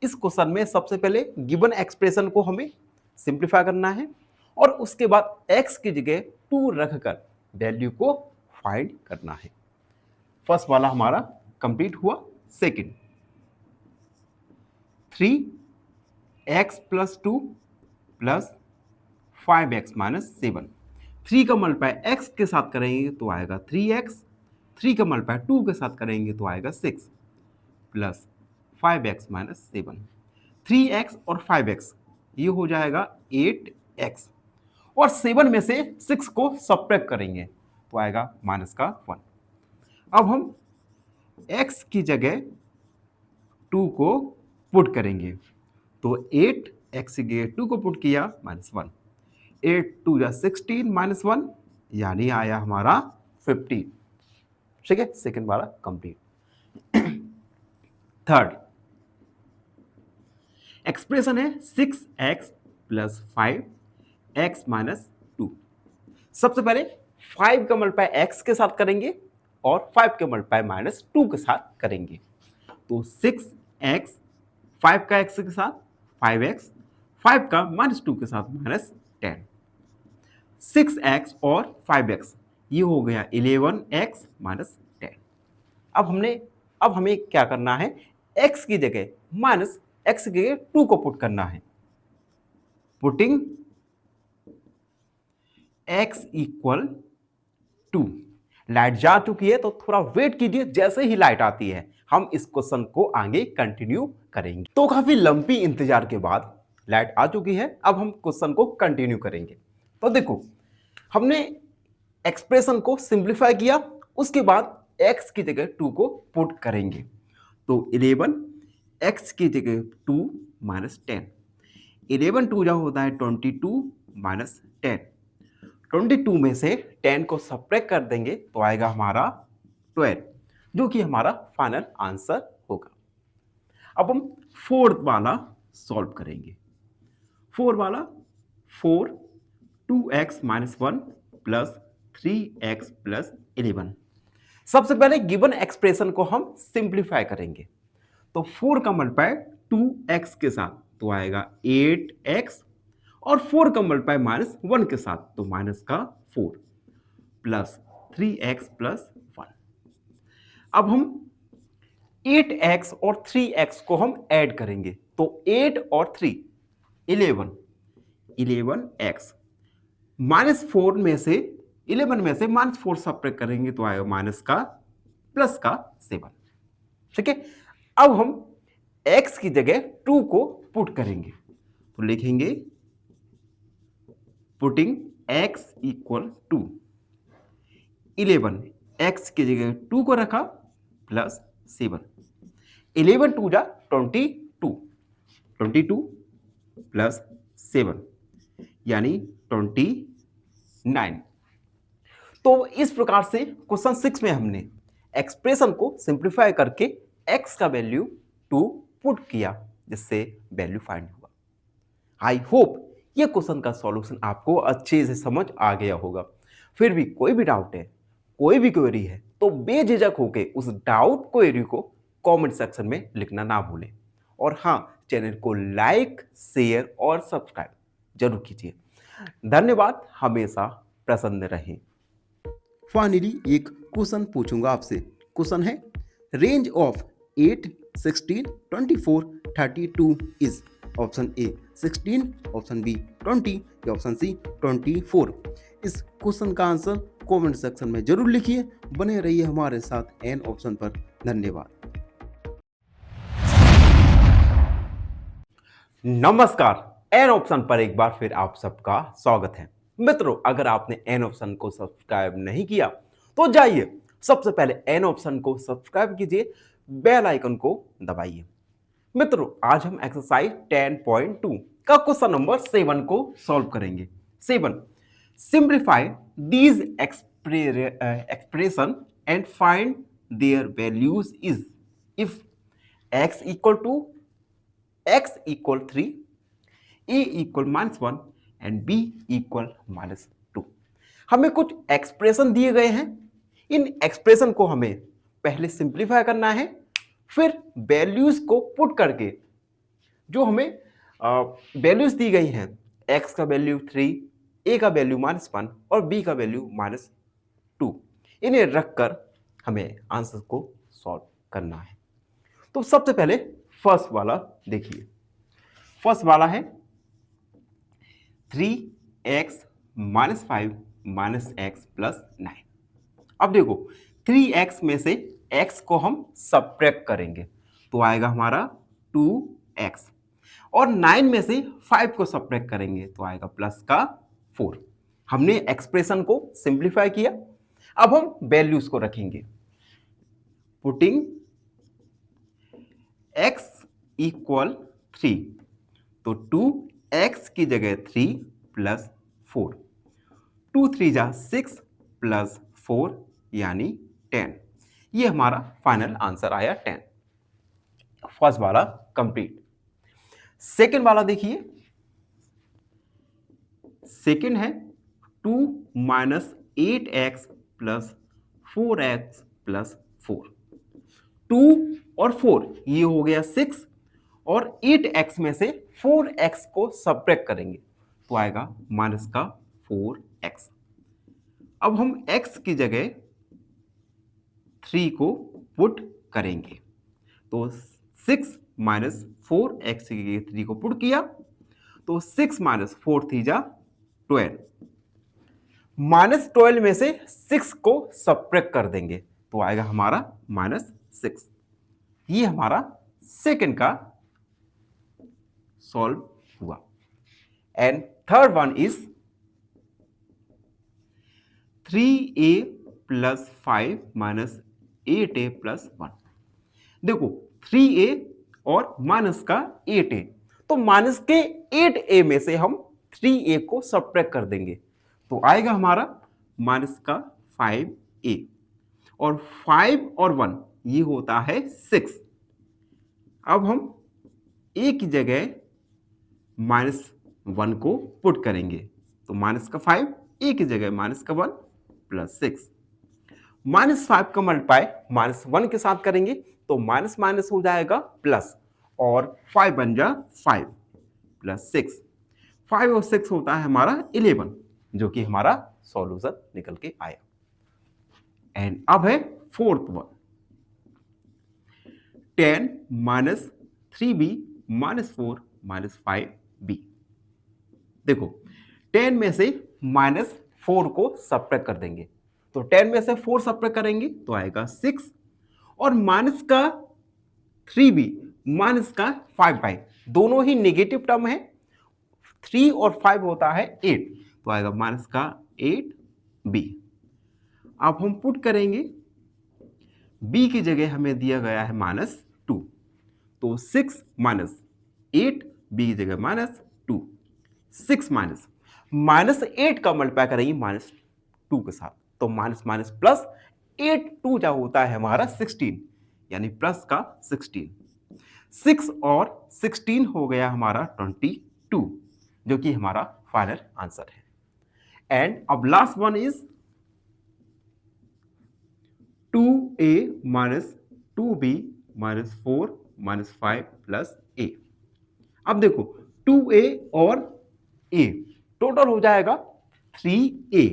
इस क्वेश्चन में सबसे पहले गिवन एक्सप्रेशन को हमें सिंप्लीफाई करना है और उसके बाद x की जगह 2 रखकर वैल्यू को फाइंड करना है। फर्स्ट वाला हमारा कंप्लीट हुआ। Second 3x plus 2 plus 5x minus 7। 3 का मल्टीप्लाई x के साथ करेंगे तो आएगा 3x। 3 का मल्टीप्लाई 2 के साथ करेंगे तो आएगा 6 प्लस 5x माइनस 7। 3x और 5x ये हो जाएगा 8x और 7 में से 6 को सब्ट्रैक्ट करेंगे तो आएगा माइनस का 1। अब हम x की जगह 2 को पुट करेंगे तो 8x की जगह 2 को पुट किया माइनस 1। 8 2 जा 16 माइनस 1 यानी आया हमारा 15। ठीक है, सेकेंड वाला कंप्लीट। थर्ड एक्सप्रेशन है 6x प्लस 5x माइनस 2। सबसे पहले 5 का मल्टीप्लाई x के साथ करेंगे और 5 का मल्टीप्लाई माइनस 2 के साथ करेंगे तो 6x 5 का x के साथ 5x 5 का माइनस 2 के साथ माइनस 10। 6x और 5x ये हो गया 11x माइनस 10। अब हमें क्या करना है, x की जगह माइनस x की जगह 2 को पुट करना है। Putting x equal 2। लाइट जा चुकी है तो थोड़ा वेट कीजिए, जैसे ही लाइट आती है हम इस क्वेश्चन को आगे कंटिन्यू करेंगे। तो काफी लंबी इंतजार के बाद लाइट आ चुकी है, अब हम क्वेश्चन को कंटिन्यू करेंगे। तो देखो, हमने एक्सप्रेशन को सिंप्लीफाई किया, उसके बाद x की जगह 2 को पुट करेंगे तो 11 x की जगह 2 माइनस 10। 11 2 जा होता है 22 माइनस 10। 22 में से 10 को सब्ट्रैक्ट कर देंगे तो आएगा हमारा 12, जो कि हमारा फाइनल आंसर होगा। अब हम फोर्थ वाला सॉल्व करेंगे। फोर्थ वाला 4 2x minus 1 plus 3x plus 11। सबसे पहले गिवन एक्सप्रेशन को हम सिंप्लीफाई करेंगे तो 4 का मल्टीप्लाई 2x के साथ तो आएगा 8x और 4 का मल्टीप्लाई माइनस 1 के साथ तो माइनस का 4 प्लस 3x प्लस 1। अब हम 8x और 3x को हम ऐड करेंगे तो 8 और 3 11x माइनस 4 में से 11 में से माइनस 4 सब्ट्रैक्ट करेंगे तो आएगा माइनस का प्लस का 7। ठीक है। अब हम x की जगह 2 को पुट करेंगे, तो लिखेंगे putting x equal to 11, x की जगह 2 को रखा प्लस 7, 11 टू जा 22, 22 प्लस 7 यानी 29। तो इस प्रकार से क्वेश्चन 6 में हमने एक्सप्रेशन को सिंप्लीफाई करके x का वैल्यू 2 पुट किया, जिससे वैल्यू फाइंड हुआ। आई होप ये क्वेश्चन का सॉल्यूशन आपको अच्छे से समझ आ गया होगा। फिर भी कोई भी डाउट है, कोई भी क्वेरी है, तो बेझिझक होके उस डाउट क्वेरी को कमेंट सेक्शन में लिखना ना भूलें। और हाँ, चैनल को लाइक, शेयर और सब्सक्राइब जरूर कीजिए। धन्यवाद, हमेशा प्रसन्न रहें। फाइनली एक क्वेश्चन पूछूंगा आपसे। क्वेश्चन है range of 8, 16, 24, 32 is option A 16, option B 20 या ऑप्शन सी 24। इस क्वेश्चन का आंसर कमेंट सेक्शन में जरूर लिखिए। बने रहिए हमारे साथ एन ऑप्शन पर। धन्यवाद। नमस्कार, एन ऑप्शन पर एक बार फिर आप सबका स्वागत है। मित्रों, अगर आपने एन ऑप्शन को सब्सक्राइब नहीं किया तो जाइए सबसे पहले एन ऑप्शन को सब्सक्राइब कीजिए, बेल आइकन को दबाइए। मित्रों, आज हम एक्सरसाइज 10.2 का क्वेश्चन नंबर 7 को सॉल्व करेंगे। 7, simplify these expression and find their values is if x equal to x equal 3, a equal -1 and b equal -2। हमें कुछ एक्सप्रेशन दिए गए हैं। इन एक्सप्रेशन को हमें पहले सिंप्लीफाई करना है, फिर वैल्यूज को पुट करके जो हमें वैल्यूज दी गई हैं, x का वैल्यू 3, a का वैल्यू -1 और b का वैल्यू -2, इन्हें रखकर हमें आंसर को सॉल्व करना है। तो सबसे पहले फर्स्ट वाला देखिए। फर्स्ट वाला है 3x -5 -x + 9। अब देखो 3x में से x को हम सब्ट्रैक्ट करेंगे तो आएगा हमारा 2x, और 9 में से 5 को सब्ट्रैक्ट करेंगे तो आएगा प्लस का 4। हमने एक्सप्रेशन को सिंप्लीफाई किया। अब हम वैल्यूज को रखेंगे। पुटिंग x इक्वल 3, तो 2x की जगह 3 प्लस 4, 2 3 जा 6 प्लस 4 यानी 10। ये हमारा फाइनल आंसर आया 10। फर्स्ट वाला कंप्लीट। सेकेंड वाला देखिए। सेकेंड है 2 - 8x + 4x + 4। 2 और 4 ये हो गया 6, और 8x में से 4x को सब्ट्रैक्ट करेंगे तो आएगा -4x। अब हम x की जगह 3 को पुट करेंगे, तो 6 - 4x की जगह 3 को पुट किया तो 6 - 4 3 जा 12, -12 में से 6 को सब्ट्रैक्ट कर देंगे तो आएगा हमारा -6। ये हमारा सेकंड का सॉल्व हुआ। And third one is 3a + 5 - 8a + 1। देखो 3a और माइनस का 8a, तो माइनस के 8a में से हम 3a को सब्ट्रैक्ट कर देंगे तो आएगा हमारा माइनस का 5a, और 5 और 1 ये होता है 6। अब हम a की जगह -1 को पुट करेंगे तो माइनस का 5, a की जगह -1 + 6, -5 का मल्टीप्लाई -1 के साथ करेंगे तो माइनस माइनस हो जाएगा प्लस, और 5 बन जा 5 + 6, 5 और 6 होता है हमारा 11, जो कि हमारा सॉल्यूशन निकल के आया। एंड अब है फोर्थ वन, 10 - 3b -4 -5b। देखो 10 में से -4 को सब्ट्रैक्ट कर देंगे तो 10 में से 4 सब्ट्रैक्ट करेंगे तो आएगा 6, और माइनस का 3b माइनस का 5y, दोनों ही नेगेटिव टर्म है, 3 और 5 होता है 8, तो आएगा माइनस का 8b। अब हम पुट करेंगे, b की जगह हमें दिया गया है -2, तो 6 माइनस 8, b की जगह -2, 6 -8 का मल्टीप्लाई करेंगे -2 के साथ, तो माइनस माइनस प्लस 8 2 जो होता है हमारा 16, यानी प्लस का 16, 6 और 16 हो गया हमारा 22, जो कि हमारा फाइनल आंसर है। एंड अब last one is 2a minus 2b minus 4 minus 5 plus a। अब देखो 2a और a टोटल हो जाएगा 3a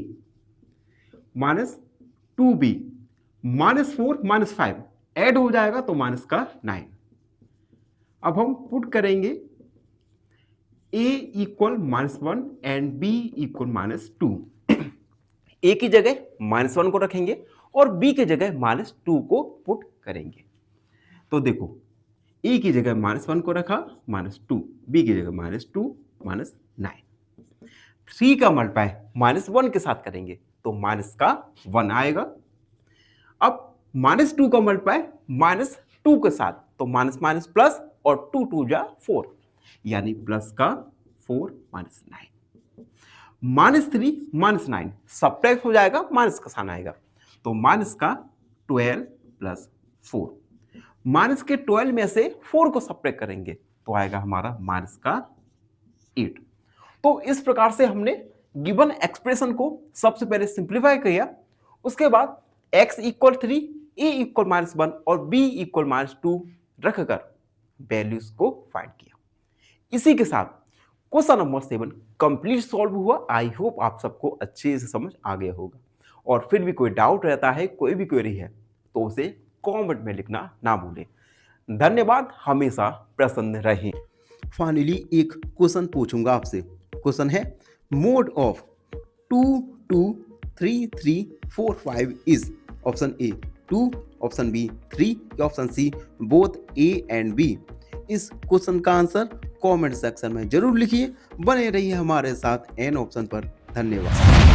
minus 2b minus 4 minus 5 add हो जाएगा तो माइनस का 9। अब हम पुट करेंगे a equal -1 and b equal -2। a की जगह -1 को रखेंगे और b की जगह -2 को पुट करेंगे। तो देखो a की जगह -1 को रखा, -2, b की जगह -2 -9, 3 का मल्टीप्लाई -1 के साथ करेंगे तो माइनस का 1 आएगा। अब -2 का मल्टीप्लाई -2 के साथ, तो माइनस माइनस प्लस और 2 2 जा 4, यानी प्लस का 4 -9, -3 -9 सब्ट्रैक्ट हो जाएगा, माइनस का साइन आएगा, तो माइनस का 12 प्लस 4, माइनस के 12 में से 4 को सब्ट्रैक्ट करेंगे तो आएगा हमारा माइनस का 8। तो इस प्रकार से हमने गिवन एक्सप्रेशन को सबसे पहले सिंप्लीफाई किया, उसके बाद x इक्वल 3, a इक्वल -1 और b इक्वल -2 रखकर वैल्यूज को फाइंड किया। इसी के साथ क्वेश्चन नंबर 7 कंप्लीट सॉल्व हुआ। आई होप आप सबको अच्छे से समझ आ गया होगा, और फिर भी कोई डाउट रहता है, कोई भी क्वेरी है, तो उसे कमेंट में लिखना ना भूलें। धन्यवाद, हमेशा प्रसन्न रहें। फाइनली एक क्वेश्चन पूछूंगा आपसे। क्वेश्चन है mode of 2 2 3 3 4 5 is option A 2, option B 3, option C both A and B. इस क्वेश्चन का आंसर कमेंट सेक्शन में जरूर लिखिए। बने रहिए हमारे साथ एन ऑप्शन पर। धन्यवाद।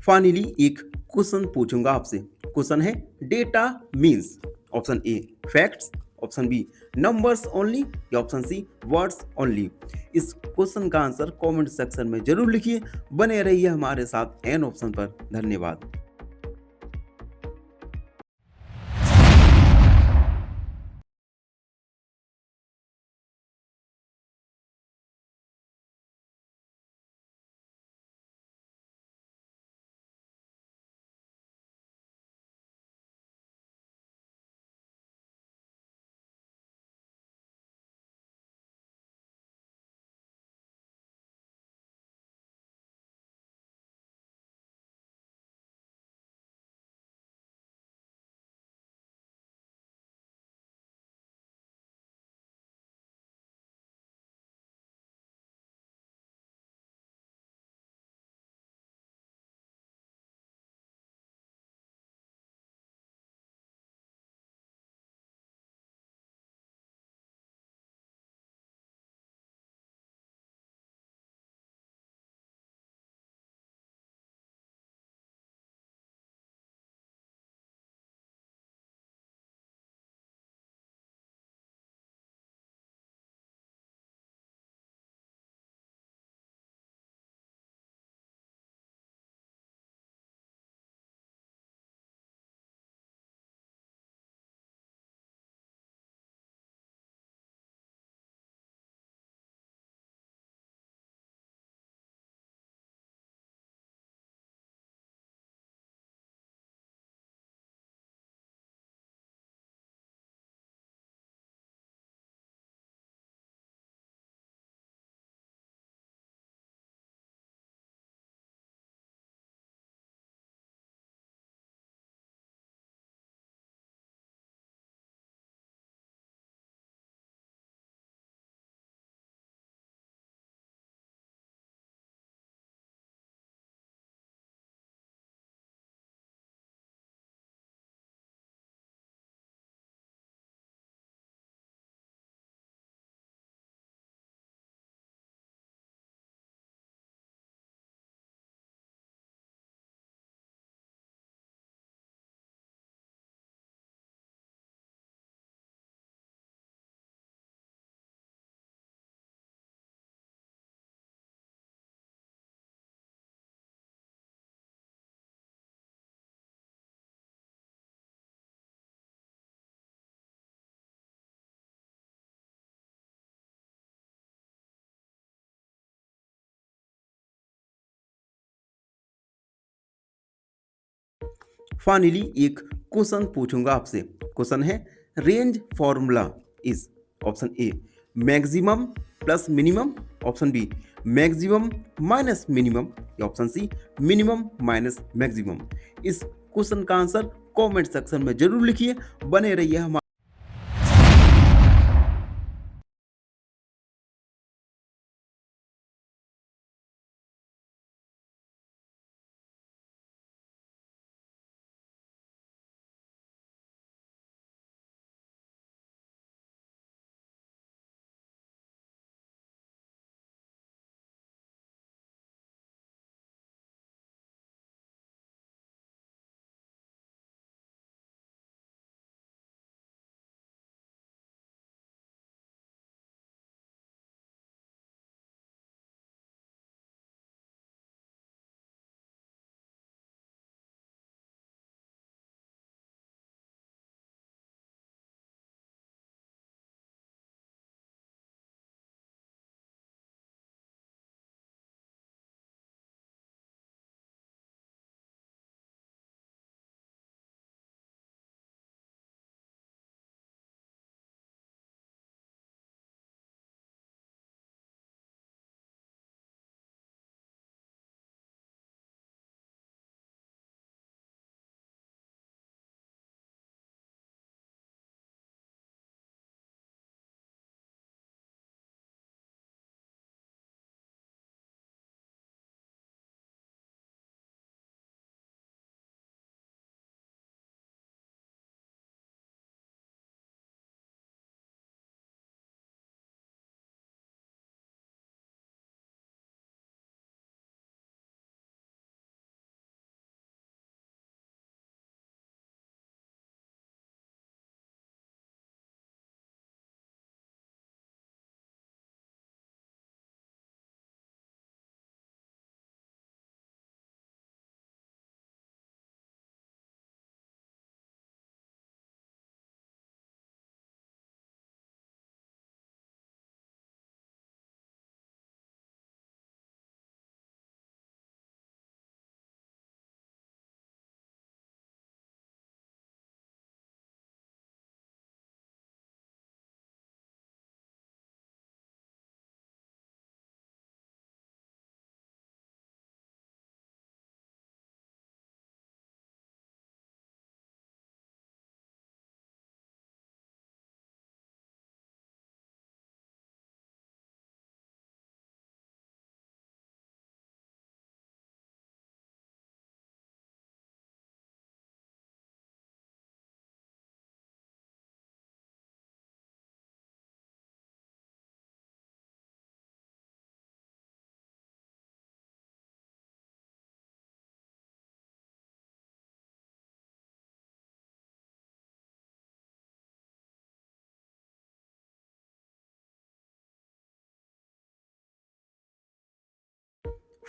फाइनली एक क्वेश्चन पूछूंगा आपसे। क्वेश्चन है data means option A facts, option B numbers only या ऑप्शन सी वर्ड्स ओनली। इस क्वेश्चन का आंसर कमेंट सेक्शन में जरूर लिखिए। बने रहिए हमारे साथ एन ऑप्शन पर। धन्यवाद। फाइनली एक क्वेश्चन पूछूंगा आपसे। क्वेश्चन है range formula is option A maximum plus minimum, option B maximum minus minimum या option C minimum minus maximum. इस क्वेश्चन का आंसर कमेंट सेक्शन में जरूर लिखिए। बने रहिए हमारे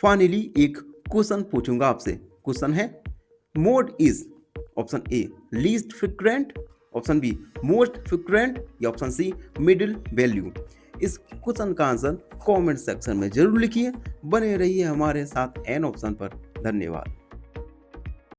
फाइनली एक क्वेश्चन पूछूंगा आपसे। क्वेश्चन है mode is option A least frequent, option be most frequent या ऑप्शन सी मिडिल वैल्यू। इस क्वेश्चन का आंसर कमेंट सेक्शन में जरूर लिखिए। बने रहिए हमारे साथ एन ऑप्शन पर। धन्यवाद।